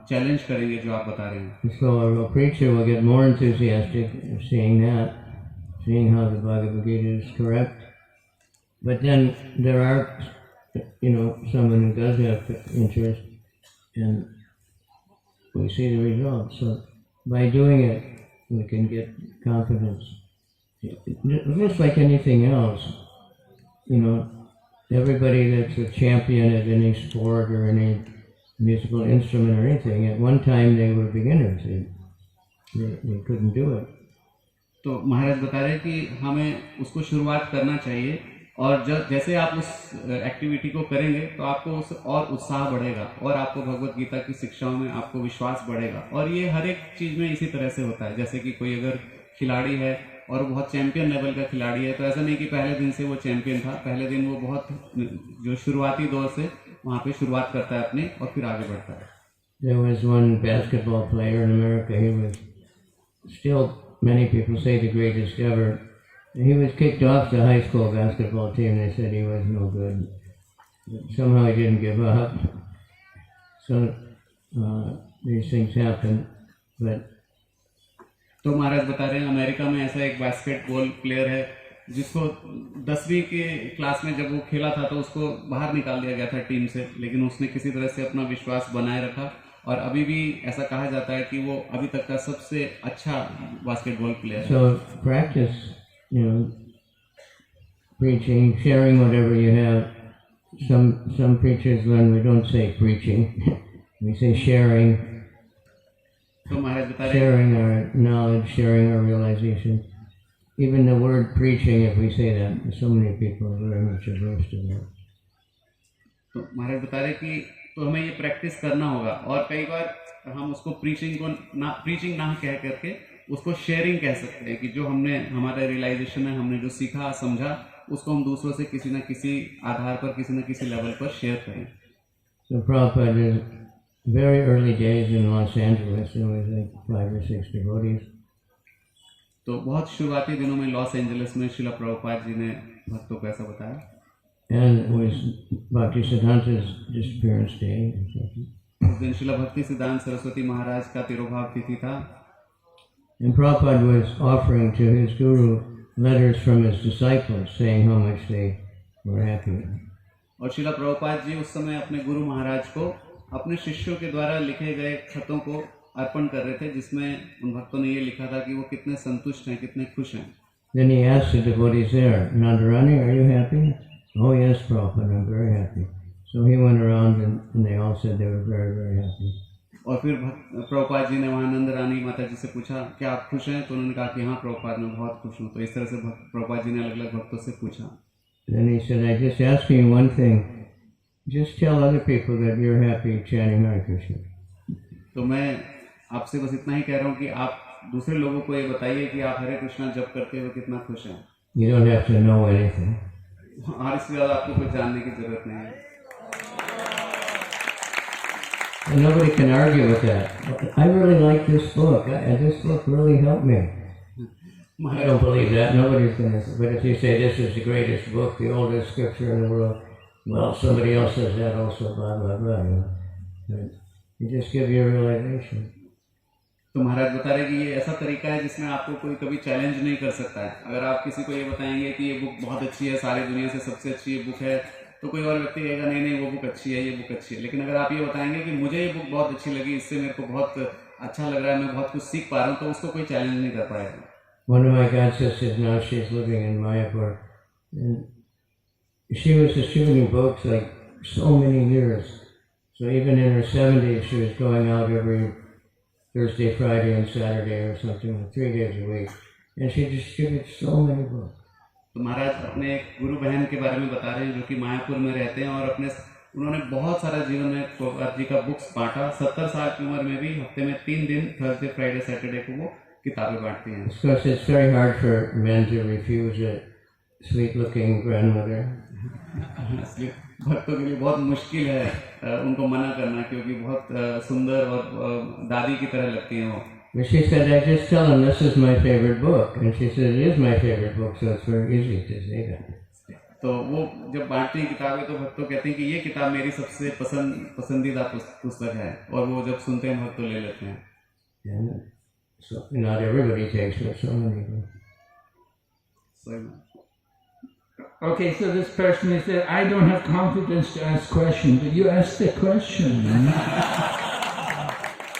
चैलेंज करेंगे जो आप बता रहे हैं. So a preacher will get more enthusiastic seeing how the Bhagavad Gita is correct. But then there are someone who does have interest, and we see the results. So by doing it, we can get confidence. Just like anything else, everybody that's a champion at any sport or any musical instrument or anything, at one time they were beginners. They couldn't do it. तो महाराज बता रहे हैं कि हमें उसको शुरुआत करना चाहिए, और जैसे आप उस एक्टिविटी को करेंगे तो आपको उस और उत्साह बढ़ेगा, और आपको भगवत गीता की शिक्षाओं में आपको विश्वास बढ़ेगा। और ये हर एक चीज़ में इसी तरह से होता है। जैसे कि कोई अगर खिलाड़ी है और बहुत चैंपियन लेवल का खिलाड़ी है, तो ऐसा नहीं कि पहले दिन से वो चैंपियन था, पहले दिन वो बहुत जो शुरुआती दौर से वहाँ पे शुरुआत करता है अपनी, और फिर आगे बढ़ता है। There was one basketball player in America. He was still, many people say, the greatest ever. He was kicked off the high school basketball team. They said he was no good. But somehow he didn't give up. So these things happen. But तो महाराज बता रहे हैं America में ऐसा एक basketball player है जिसको 10वीं के क्लास में जब वो खेला था तो उसको बाहर निकाल दिया गया था टीम से, लेकिन उसने किसी तरह से अपना विश्वास बनाए रखा, और अभी भी ऐसा कहा जाता है कि वो अभी तक का सबसे अच्छा बास्केटबॉल प्लेयर है। So practice, preaching, sharing whatever you have. Some preachers learn we don't say preaching, we say sharing. तो महाराज बता रहे हैं Sharing our knowledge, sharing our realization. Even the word preaching, if we say that, so many people are very much averse to that. तो महाराज बता रहे कि तो हमें ये प्रैक्टिस करना होगा, और कई बार हम उसको प्रीचिंग ना कह करके उसको शेयरिंग कह सकते हैं, कि जो हमने हमारा रियलाइजेशन है, हमने जो सीखा समझा, उसको हम दूसरों से किसी न किसी आधार पर, किसी न किसी लेवल पर शेयर करें। So Prabhupada, in very early days in Los Angeles, there was like 5 or 6 devotees. तो बहुत शुरुआती दिनों में लॉस एंजलिस में शिला प्रभुपाद जी ने भक्तों को ऐसा बताया, And it was Bhaktisiddhanta's disappearance day or something. उस दिन शिला भक्ति सिद्धांत सरस्वती महाराज का तिरोभाव तिथि था, And Prabhupada was offering to his guru letters from his disciples saying how much they were happy. और शिला प्रभुपाद जी उस समय अपने गुरु महाराज को अपने शिष्यों के द्वारा लिखे गए खतों को अर्पण कर रहे थे, जिसमें उन भक्तों ने ये लिखा था कि वो कितने संतुष्ट हैं, कितने खुश हैं। Then he asked the devotees there, Nandarani, are you happy? Oh yes, Prabhupada, I'm very happy. So he went around and they all said they were very, very happy. और फिर प्रभुपाद जी ने वहाँ नंद रानी माता जी से पूछा क्या आप खुश हैं, तो उन्होंने कहा कि हाँ प्रभुपाद मैं बहुत खुश हूँ। तो इस तरह से प्रभुपाद जी ने अलग अलग भक्तों से पूछा। Then he said, I just ask you one thing, just tell other people that you're happy chanting Hare Krishna. तो मैं आपसे बस इतना ही कह रहा हूँ कि आप दूसरे लोगों को ये बताइए कि आप हरे कृष्णा जप करते हुए कितना खुश हैं। You don't have to know anything. और इसके बाद आपको कुछ जानने की जरूरत नहीं है। And nobody can argue with that. I really like this book. This book really helped me. I don't believe that. Nobody's going to. But if you say this is the greatest book, the oldest scripture in the world, well, somebody else says that also, blah, blah, blah. But you just give your realization. तो महाराज बता रहे कि ये ऐसा तरीका है जिसमें आपको कोई कभी चैलेंज नहीं कर सकता है। अगर आप किसी को ये बताएंगे कि ये बुक बहुत अच्छी है, सारी दुनिया से सबसे अच्छी ये बुक है, तो कोई और व्यक्ति कहेगा नहीं नहीं वो बुक अच्छी है, ये बुक अच्छी है। लेकिन अगर आप ये बताएंगे कि मुझे ये बुक बहुत अच्छी लगी, इससे मेरे को बहुत अच्छा लग रहा है, मैं बहुत कुछ सीख पा रहा हूँ, तो उसको कोई चैलेंज नहीं कर पाएगा। One of my god sisters now, she's living in Mayapur, and she was distributing books like so many years. So even in her 70s, she was going out every Thursday, Friday, and Saturday or something, 3 days a week, and she distributed so many books. तो महाराज अपने एक गुरु बहन के बारे में बता रहे हैं जो कि मायापुर में रहते हैं, और उन्होंने बहुत सारा जीवन में प्रभुपाद जी का बुक्स बांटा। 70 साल की उम्र में भी हफ्ते में 3 दिन थर्सडे, फ्राइडे, सैटरडे को वो किताबें बांटती हैं। Of course, it's very hard for men to refuse a sweet-looking grandmother. इसलिए भक्तों के लिए बहुत मुश्किल है उनको मना करना, क्योंकि बहुत सुंदर और दादी की तरह लगती हैं वो। But she said, I just tell them this is my favorite book. And she said, it is my favorite book, so it's very easy to say that. तो वो जब बांटती हैं किताबें तो भक्तों कहते हैं कि ये किताब मेरी सबसे पसंदीदा पुस्तक है, और वो जब सुनते हैं भक्त तो ले लेते हैं। And so not everybody takes it, so many do. सही बात। Okay, so this person is that I don't have confidence to ask questions, but you ask the question.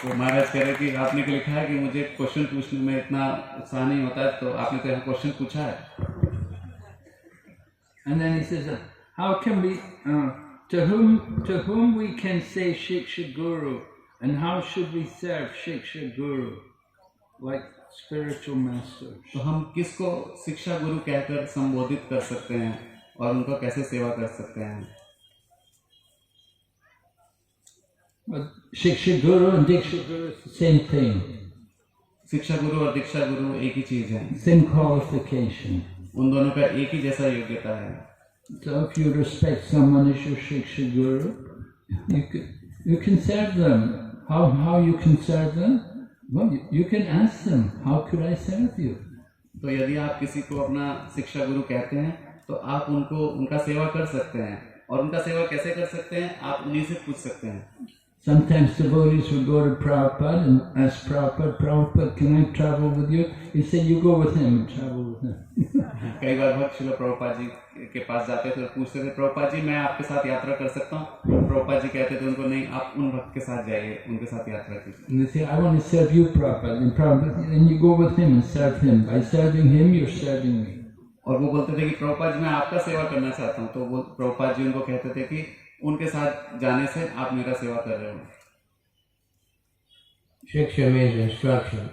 तो महाराज कह रहे कि आपने को लिखा है कि मुझे क्वेश्चन पूछने में इतना उत्साह नहीं होता है, तो आपने तो यहाँ क्वेश्चन पूछा है. And then he says, how can we, to whom we can say Shiksha Guru, and how should we serve Shiksha Guru, like spiritual masters? तो हम किसको शिक्षा गुरु कहकर संबोधित कर सकते हैं और उनका कैसे सेवा कर सकते हैं? Well, Shiksha Guru and Diksha Guru is the same thing. शिक्षा गुरु और दीक्षा गुरु एक ही चीज है. Same qualification. उन दोनों का एक ही जैसा योग्यता है. So if you respect someone as your Shiksha Guru, you can serve them. How you can serve them? Well, you can ask them, how could I serve you? तो यदि आप किसी को अपना शिक्षा गुरु कहते हैं तो आप उनको उनका सेवा कर सकते हैं, और उनका सेवा कैसे कर सकते हैं आप उन्हीं से पूछ सकते हैं. Sometimes devotees will go to Prabhupada and ask Prabhupada, Prabhupada, can I travel with you? He said, you go with him and travel with him. कई बार भक्त श्रील प्रभुपाद जी के पास जाते थे, पूछते थे प्रभुपाद जी मैं आपके साथ यात्रा कर सकता हूँ? प्रभुपाद जी कहते थे उनको नहीं, आप उन भक्त के साथ जाइए, उनके साथ यात्रा कीजिए. And they say, I want to serve you, Prabhupada. And Prabhupada, then you go with him and serve him. By serving him, you're serving me. और वो बोलते थे कि प्रभुपाद जी मैं आपका सेवा करना चाहता हूँ, तो वो प्रभुपाद जी उनको कहते थे कि उनके साथ जाने से आप मेरा सेवा कर रहे हो. Shiksha means instruction.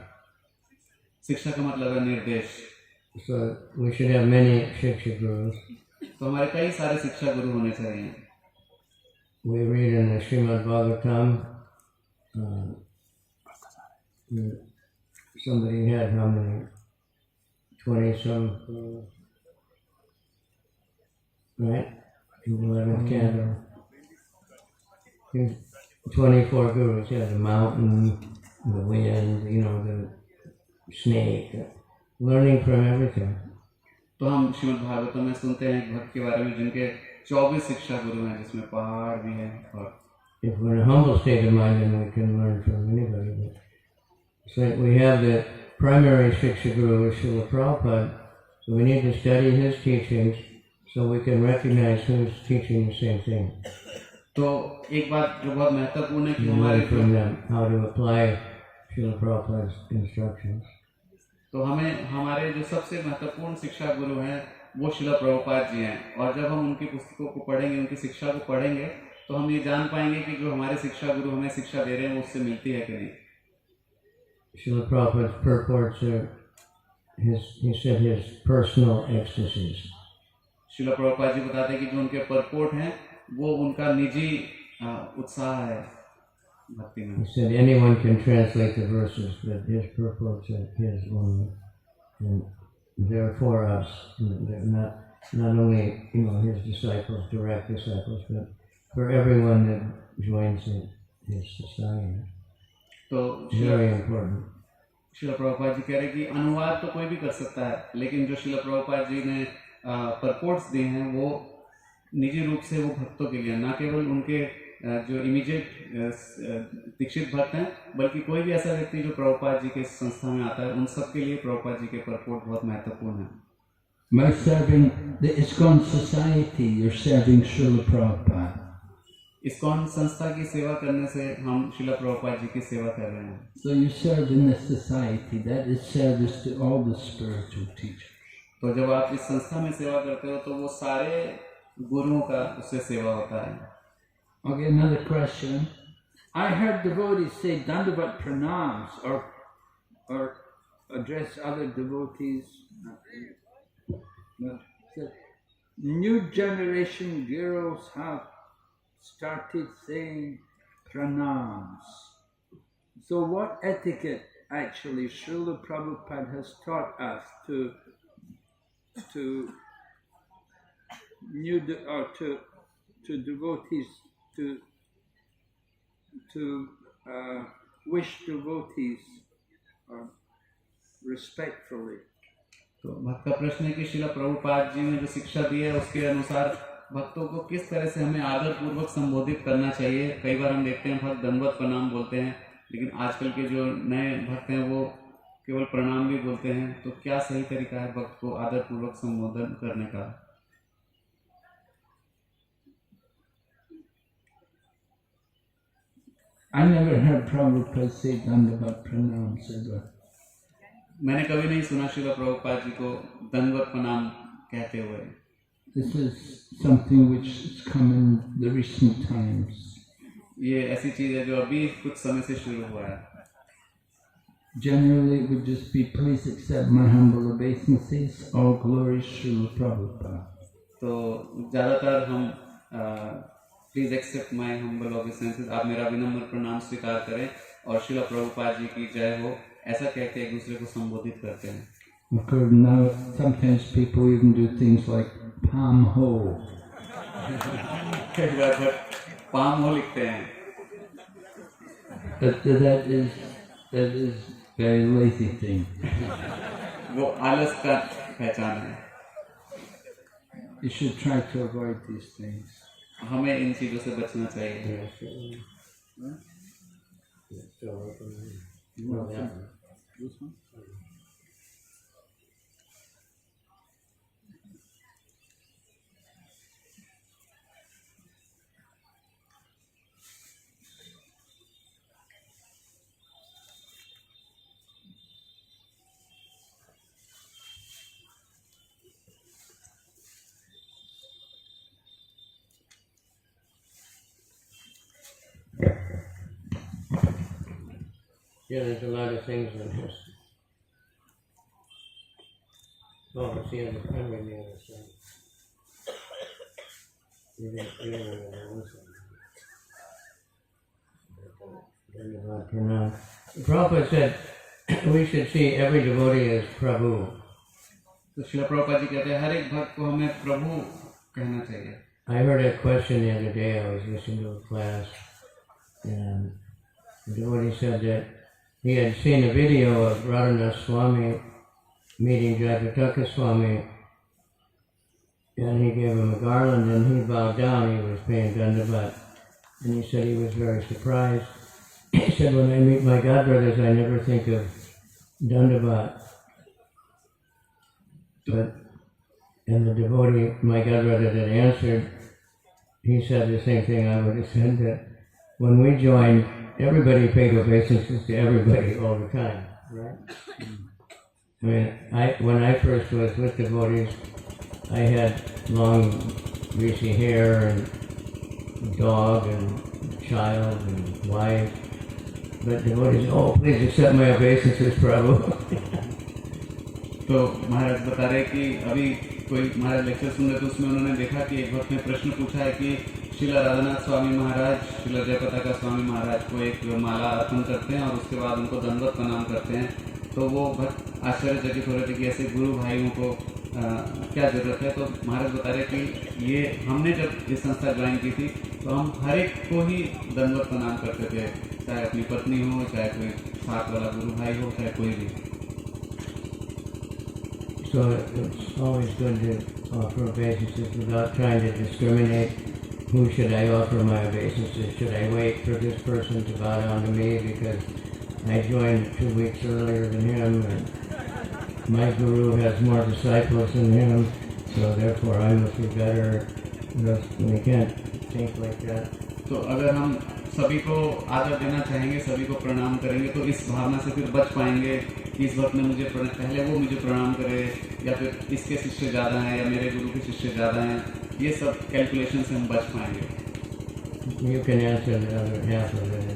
शिक्षा का मतलब है निर्देश. So we should have many Shiksha Gurus. तो हमारे कई सारे शिक्षा गुरु होने चाहिए. We read in the Srimad Bhagavatam, somebody had how many? 20 some, right? In the 11th canto. 24 gurus, yeah, the mountain, the wind, the snake, learning from everything. तो हम श्रीमद् भागवतम में सुनते हैं एक भक्त के बारे में जिनके 24 शिक्षा गुरु हैं, जिसमें पहाड़ भी है. और If we're in a humble state of mind, then we can learn from anybody. But so we have the primary Shiksha Guru, Srila Prabhupada, so we need to study his teachings so we can recognize who's teaching the same thing. तो एक बात जो बहुत महत्वपूर्ण है कि And हमारे learn from them how to apply Srila Prabhupada's instructions. तो हमें हमारे जो सबसे महत्वपूर्ण शिक्षा गुरु हैं वो श्रील प्रभुपाद जी हैं, और जब हम उनकी पुस्तकों को पढ़ेंगे, उनकी शिक्षा को पढ़ेंगे, तो हम ये जान पाएंगे कि जो हमारे शिक्षा गुरु हमें शिक्षा दे रहे हैं वो उससे मिलती है कि नहीं. Srila Prabhupada's purports are he said his personal ecstasies. Srila Prabhupada ji बताते हैं कि जो उनके परपोट हैं वो उनका निजी उत्साह है भक्ति में. He said anyone can translate the verses, but his purports are his only, and they're for us. They're not only his disciples, direct disciples, but for everyone that joins his society. तो Very important. Srila Prabhupada ji कह रहे हैं कि अनुवाद तो कोई भी कर सकता है, लेकिन जो श्रील प्रभुपाद जी ने परपोर्ट्स दिए हैं वो निजी रूप से वो भक्तों के लिए, ना केवल उनके जो इमीडिएट दीक्षित भक्त हैं, बल्कि कोई भी ऐसा व्यक्ति जो प्रभुपाद जी के संस्था में आता है, उन सब के लिए प्रभुपाद जी के परपोर्ट बहुत महत्वपूर्ण है. By serving the ISKCON society, you're serving Srila Prabhupada. ISKCON संस्था की सेवा करने से हम श्रील प्रभुपाद जी की सेवा कर रहे हैं. So you serve in the society. That is service to all the spiritual teachers. तो जब आप इस संस्था में सेवा करते हो तो वो सारे गुरुओं का उससे सेवा होता है. Okay, another question. I heard devotees say Dandavat pranams or address other devotees. But new generation girls have started saying pranams. So what etiquette actually Srila Prabhupada has taught us to devotees to wish devotees respectfully. तो भक्त का प्रश्न है कि श्रील प्रभुपाद जी ने जो शिक्षा दी है उसके अनुसार भक्तों को किस तरह से हमें आदर पूर्वक संबोधित करना चाहिए. कई बार हम देखते हैं भक्त दंडवत प्रणाम बोलते हैं, लेकिन आजकल के जो नए भक्त हैं वो केवल प्रणाम भी बोलते हैं. तो क्या सही तरीका है भक्त को आदर पूर्वक संबोधन करने का? I never heard Prabhupada say Dandavat pranams ever. मैंने कभी नहीं सुना श्रील प्रभुपाद जी को दंडवत प्रणाम कहते हुए। This is something which has come in the recent times. ये ऐसी चीज है जो अभी कुछ समय से शुरू हुआ है। Generally, it would just be, please accept my humble obeisances, all glory Srila Prabhupada. तो ज़्यादातर हम please accept my humble obeisances, आप मेरा विनम्र प्रणाम स्वीकार करें और श्रील प्रभुपाद जी की जय हो, ऐसा कह के एक दूसरे को संबोधित करते हैं। Because now sometimes people even do things like palm ho. कई बार पाम हो लिखते हैं, But that is very lazy thing. वो आलस का पहचान है। You should try to avoid these things. हमें इन चीजों से बचना चाहिए। Yeah, there's a lot of things in this. Oh, I see the friend on the other side. You didn't know that. Prabhupada said we should see every devotee as Prabhu. तो श्रील प्रभुपाद जी कहते हैं हर एक भक्त को हमें प्रभु कहना चाहिए। I heard a question the other day. I was listening to a class, and the devotee said that he had seen a video of Radhanath Swami meeting Jayapataka Swami, and he gave him a garland, and he bowed down. He was paying Dandavat, and he said he was very surprised. He said, when I meet my godbrothers, I never think of Dandavat. And the devotee, my godbrother that answered, he said the same thing I would have said, that when we joined, everybody paid obeisances to everybody all the time, right? I mean, when I first was with devotees, I had long, greasy hair and a dog and a child and wife. But devotees, oh, please accept my obeisances, Prabhu. तो महाराज बता रहे कि अभी कोई महाराज lecture सुन रहे तो उसमें उन्होंने देखा कि एक भक्त ने प्रश्न पूछा है कि श्रील राधानाथ स्वामी महाराज श्रील जयपताका स्वामी महाराज को एक माला अर्पण करते हैं और उसके बाद उनको दंडवत प्रणाम करते हैं। तो वो भक्त आश्चर्यचकित हो रहे थे कि ऐसे गुरु भाइयों को क्या जरूरत है। तो महाराज बता रहे कि ये हमने जब ये संस्था ज्वाइन की थी तो हम हर एक को ही दंडवत प्रणाम करते थे, चाहे अपनी पत्नी हो, चाहे कोई साथ वाला गुरु भाई हो, चाहे कोई भी। So it's always good to offer obeisances without trying to discriminate. Who should I offer my obeisances? Should I wait for this person to bow down to me because I joined 2 weeks earlier than him, and my guru has more disciples than him, so therefore I must be better. We can't think like that. तो अगर हम सभी को आदर देना चाहेंगे, सभी को प्रणाम करेंगे, तो इस भावना से फिर बच पाएंगे कि इस वक्त में मुझे पहले वो मुझे प्रणाम करे, या फिर इसके शिष्य ज़्यादा हैं या मेरे गुरु के शिष्य ज़्यादा हैं। ये सब कैलकुलेशन से हम बच पाएंगे। You can answer the other half of it.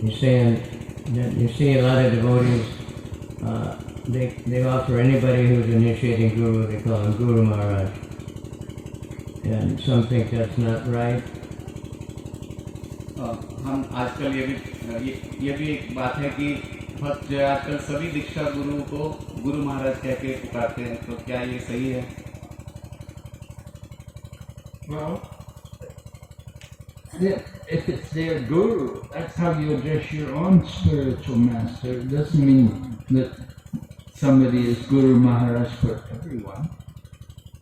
You're saying that you see a lot of devotees, they offer anybody who's initiating guru, they call him Guru Maharaj. And some think that's not right. हम आजकल ये भी एक बात है कि भक्त जो आजकल सभी दीक्षा गुरु को गुरु महाराज कह के पुकारते हैं, तो क्या ये सही है? Well, if it's their guru, that's how you address your own spiritual master. It doesn't mean that somebody is Guru Maharaj for everyone.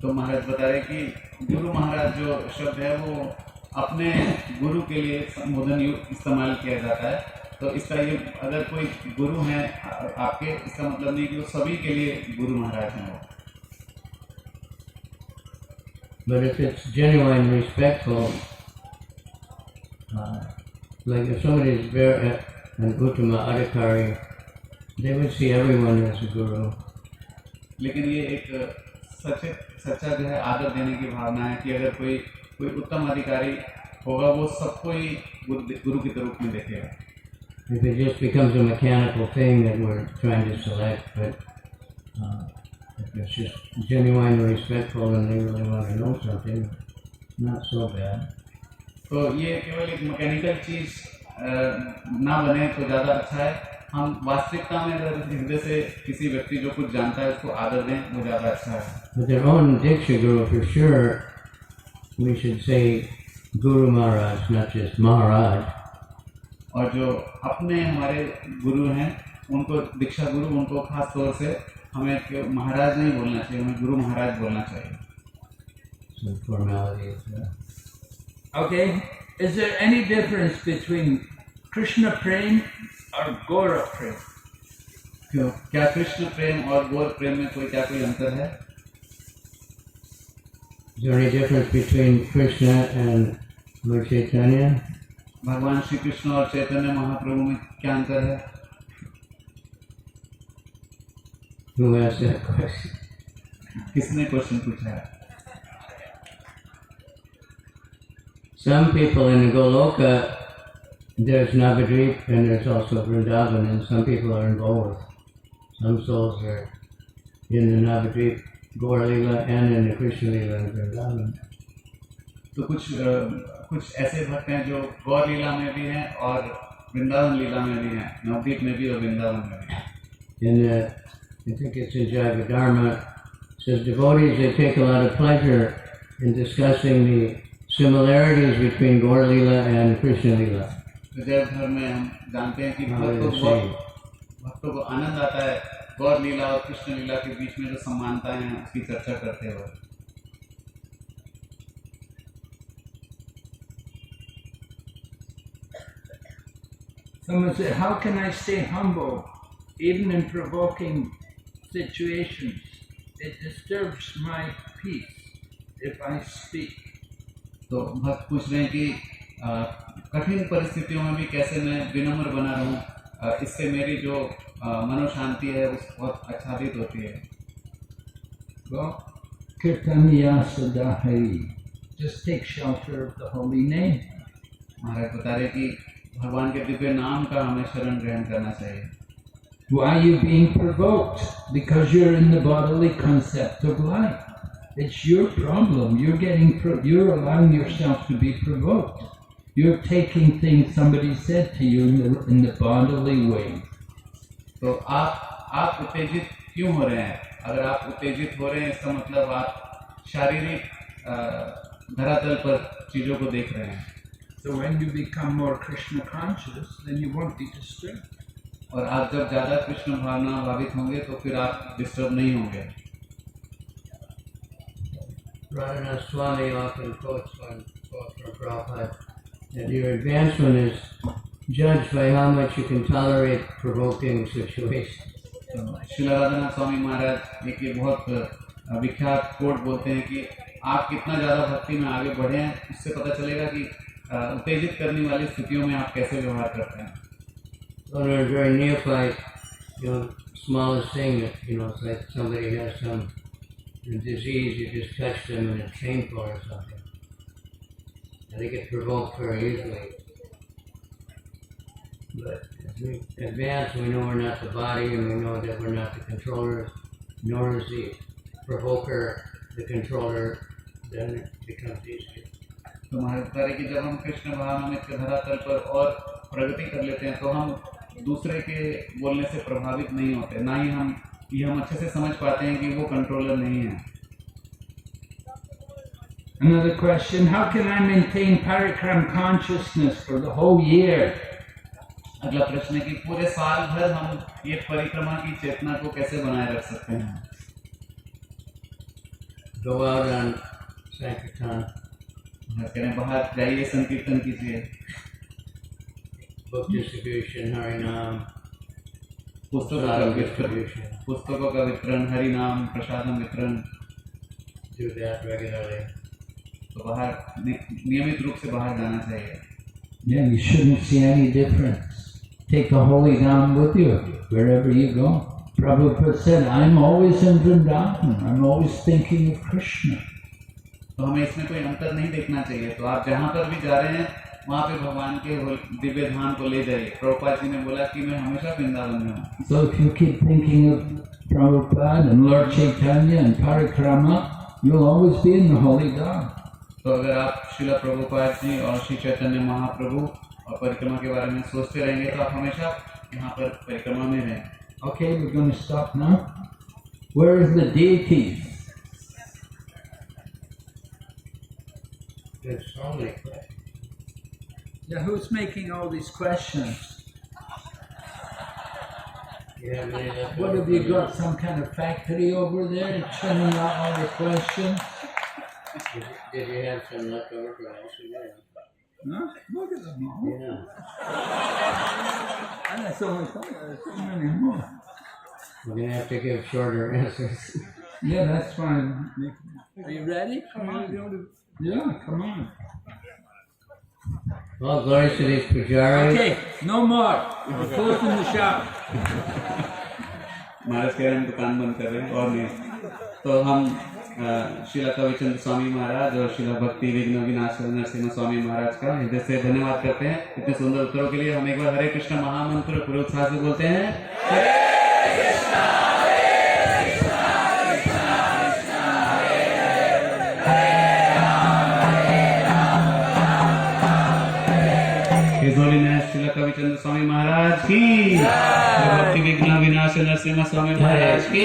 तो महाराज बता रहे कि गुरु महाराज जो शब्द है वो अपने गुरु के लिए संबोधन इस्तेमाल किया जाता है। तो इसका ये अगर कोई गुरु है आपके, इसका मतलब नहीं कि वो सभी के लिए गुरु महाराज हैं। But if it's genuine, respectful, Like if somebody is very an Uttama Adhikari, they would see everyone as a guru. लेकिन ये एक सच्चा जो है आदर देने की भावना है कि अगर कोई उत्तम अधिकारी होगा वो सबको ही गुरु के रूप में देखेगा. If it just becomes a mechanical thing that we're trying to select, but if it's just genuinely respectful and they really want to know something, not so bad. तो ये केवल एक मैकेनिकल चीज ना बने तो ज़्यादा अच्छा है. हम वास्तविकता में अगर हृदय से किसी व्यक्ति जो कुछ जानता है उसको आदर दें वो ज़्यादा अच्छा है. But their own Diksha Guru, for sure, we should say Guru Maharaj, not just Maharaj. और जो अपने हमारे गुरु हैं उनको दीक्षा गुरु उनको खास तौर से हमें महाराज नहीं बोलना चाहिए, हमें गुरु महाराज बोलना चाहिए. Some formalities. Okay, is there any difference between Krishna Prem or Gora Prem? क्यों क्या कृष्ण प्रेम और गौर प्रेम में क्या कोई अंतर है? Is there any difference between Krishna and Lord Chaitanya? भगवान श्री कृष्ण और चैतन्य महाप्रभु में क्या अंतर है? Who asked that question? किसने क्वेश्चन पूछा है? Some people in Goloka, there's Navadvip and there's also Vrindavan, and some people are in both. Some souls are in the Navadvip Gaur Leela and in the Krishna Leela in Vrindavan. तो कुछ ऐसे भक्त हैं जो गौर लीला में भी हैं और वृंदावन लीला में भी हैं, नवदीप में भी और वृंदावन में भी. In I think it's in Jayavadharma, it says devotees, they take a lot of pleasure in discussing the similarities between Gaur Leela and Krishna Leela. तो जैव धर्म में हम जानते हैं कि How they're the same. भक्तों को आनंद आता है गौर लीला और कृष्ण लीला के बीच में जो समानताएं हैं उसकी चर्चा करते हुए. Someone said, how can I stay humble even in provoking situations? It disturbs my peace if I speak. तो भक्त पूछ रहे हैं कि कठिन परिस्थितियों में भी कैसे मैं विनम्र बना रहूं, इससे मेरी जो मनोशांति है उस बहुत आच्छादित होती है. Kirtaniya Sadahari. Just take shelter of the holy name. महाराज बता रहे कि भगवान के दिव्य नाम का हमें शरण ग्रहण करना चाहिए. Why are you being provoked? Because you're in the bodily concept of life. It's your problem. You're allowing yourself to be provoked. You're taking things somebody said to you in the bodily way. तो आप उत्तेजित क्यों हो रहे हैं? अगर आप उत्तेजित हो रहे हैं इसका मतलब आप शारीरिक धरातल पर चीजों को देख रहे हैं. So when you become more Krishna conscious, then you won't be disturbed. और आप जब ज्यादा कृष्ण भावना भावित होंगे तो फिर आप डिस्टर्ब नहीं होंगे. Radhanath Swami often quotes one quote from Prabhupada that your advancement is judged by how much you can tolerate provoking situations. Srila Radhanath Swami Maharaj एक ये बहुत विख्यात कोट बोलते हैं कि आप कितना ज़्यादा भक्ति में आगे बढ़े हैं उससे पता चलेगा कि उत्तेजित करने वाली स्थितियों में आप कैसे व्यवहार करते हैं. When we're very neophyte, smallest thing, it's like somebody has some disease, you just touch them and it's painful or something. And they get provoked very easily. But as we advance, we know we're not the body and we know that we're not the controller, nor is the provoker the controller, then it becomes easier. तो महाराज बता रहे कि जब हम कृष्ण भावना में धरातल पर और प्रगति कर लेते हैं तो हम दूसरे के बोलने से प्रभावित नहीं होते, ना ही हम अच्छे से समझ पाते हैं कि वो कंट्रोलर नहीं है. Another question, how can I maintain parikram consciousness for the whole year? अगला प्रश्न है कि पूरे साल भर हम ये परिक्रमा की चेतना को कैसे बनाए रख सकते हैं. Go out on Sankirtan, कह रहे हैं बाहर जाइए संकीर्तन कीजिए, book distribution, Harinam, पुस्तकों distribution. का वितरण, हरि नाम प्रसादम वितरण. Do that regularly. तो बाहर नियमित रूप से बाहर जाना चाहिए. Yeah, you shouldn't see any difference. Take the holy Dham with you wherever you go. Prabhupada said, I'm always in Vrindavan. I'm always thinking of Krishna. तो हमें इसमें कोई अंतर नहीं देखना चाहिए। तो आप जहाँ पर भी जा रहे हैं वहाँ पे भगवान के दिव्य धाम को ले जाइए। प्रभुपाद जी ने बोला कि मैं हमेशा वृंदावन में हूँ। So if you keep thinking of Prabhupada and Lord Chaitanya and Parikrama, you'll always be in the holy Dham. तो अगर आप श्रीला प्रभुपाद जी और श्री चैतन्य महाप्रभु और परिक्रमा के बारे में सोचते रहेंगे तो आप हमेशा यहाँ पर परिक्रमा में रहें। Okay, we're going to stop now. Where is the deities? There's so many questions. Yeah, who's making all these questions? Yeah, many left What over have you for got? Some kind of factory over there churning out all the questions? Did you have some left over for us? Huh? Look at them all. Yeah. And that's only there's so many more. We're gonna have to give shorter answers. Yeah, that's fine. Are you ready? Come on. Yeah, come on. Well, glory to these pujaris. Okay, no more. We're closing the shop. महाराज कह रहे हैं हम दुकान बंद कर रहे हैं और नहीं। तो हम श्रीला कविचंद्र स्वामी महाराज और श्रीला भक्ति विघ्न विनाश नरसिम्हा स्वामी महाराज का हृदय से धन्यवाद करते हैं इतने सुंदर उत्तरों के लिए। हम एक बार हरे कृष्ण महामंत्र पूरे उत्साह से बोलते हैं। हरे कृष्णा His Holiness श्रीला कविचंद्र स्वामी महाराज की, भक्ति विघ्न विनाश नरसिम्हा स्वामी महाराज की।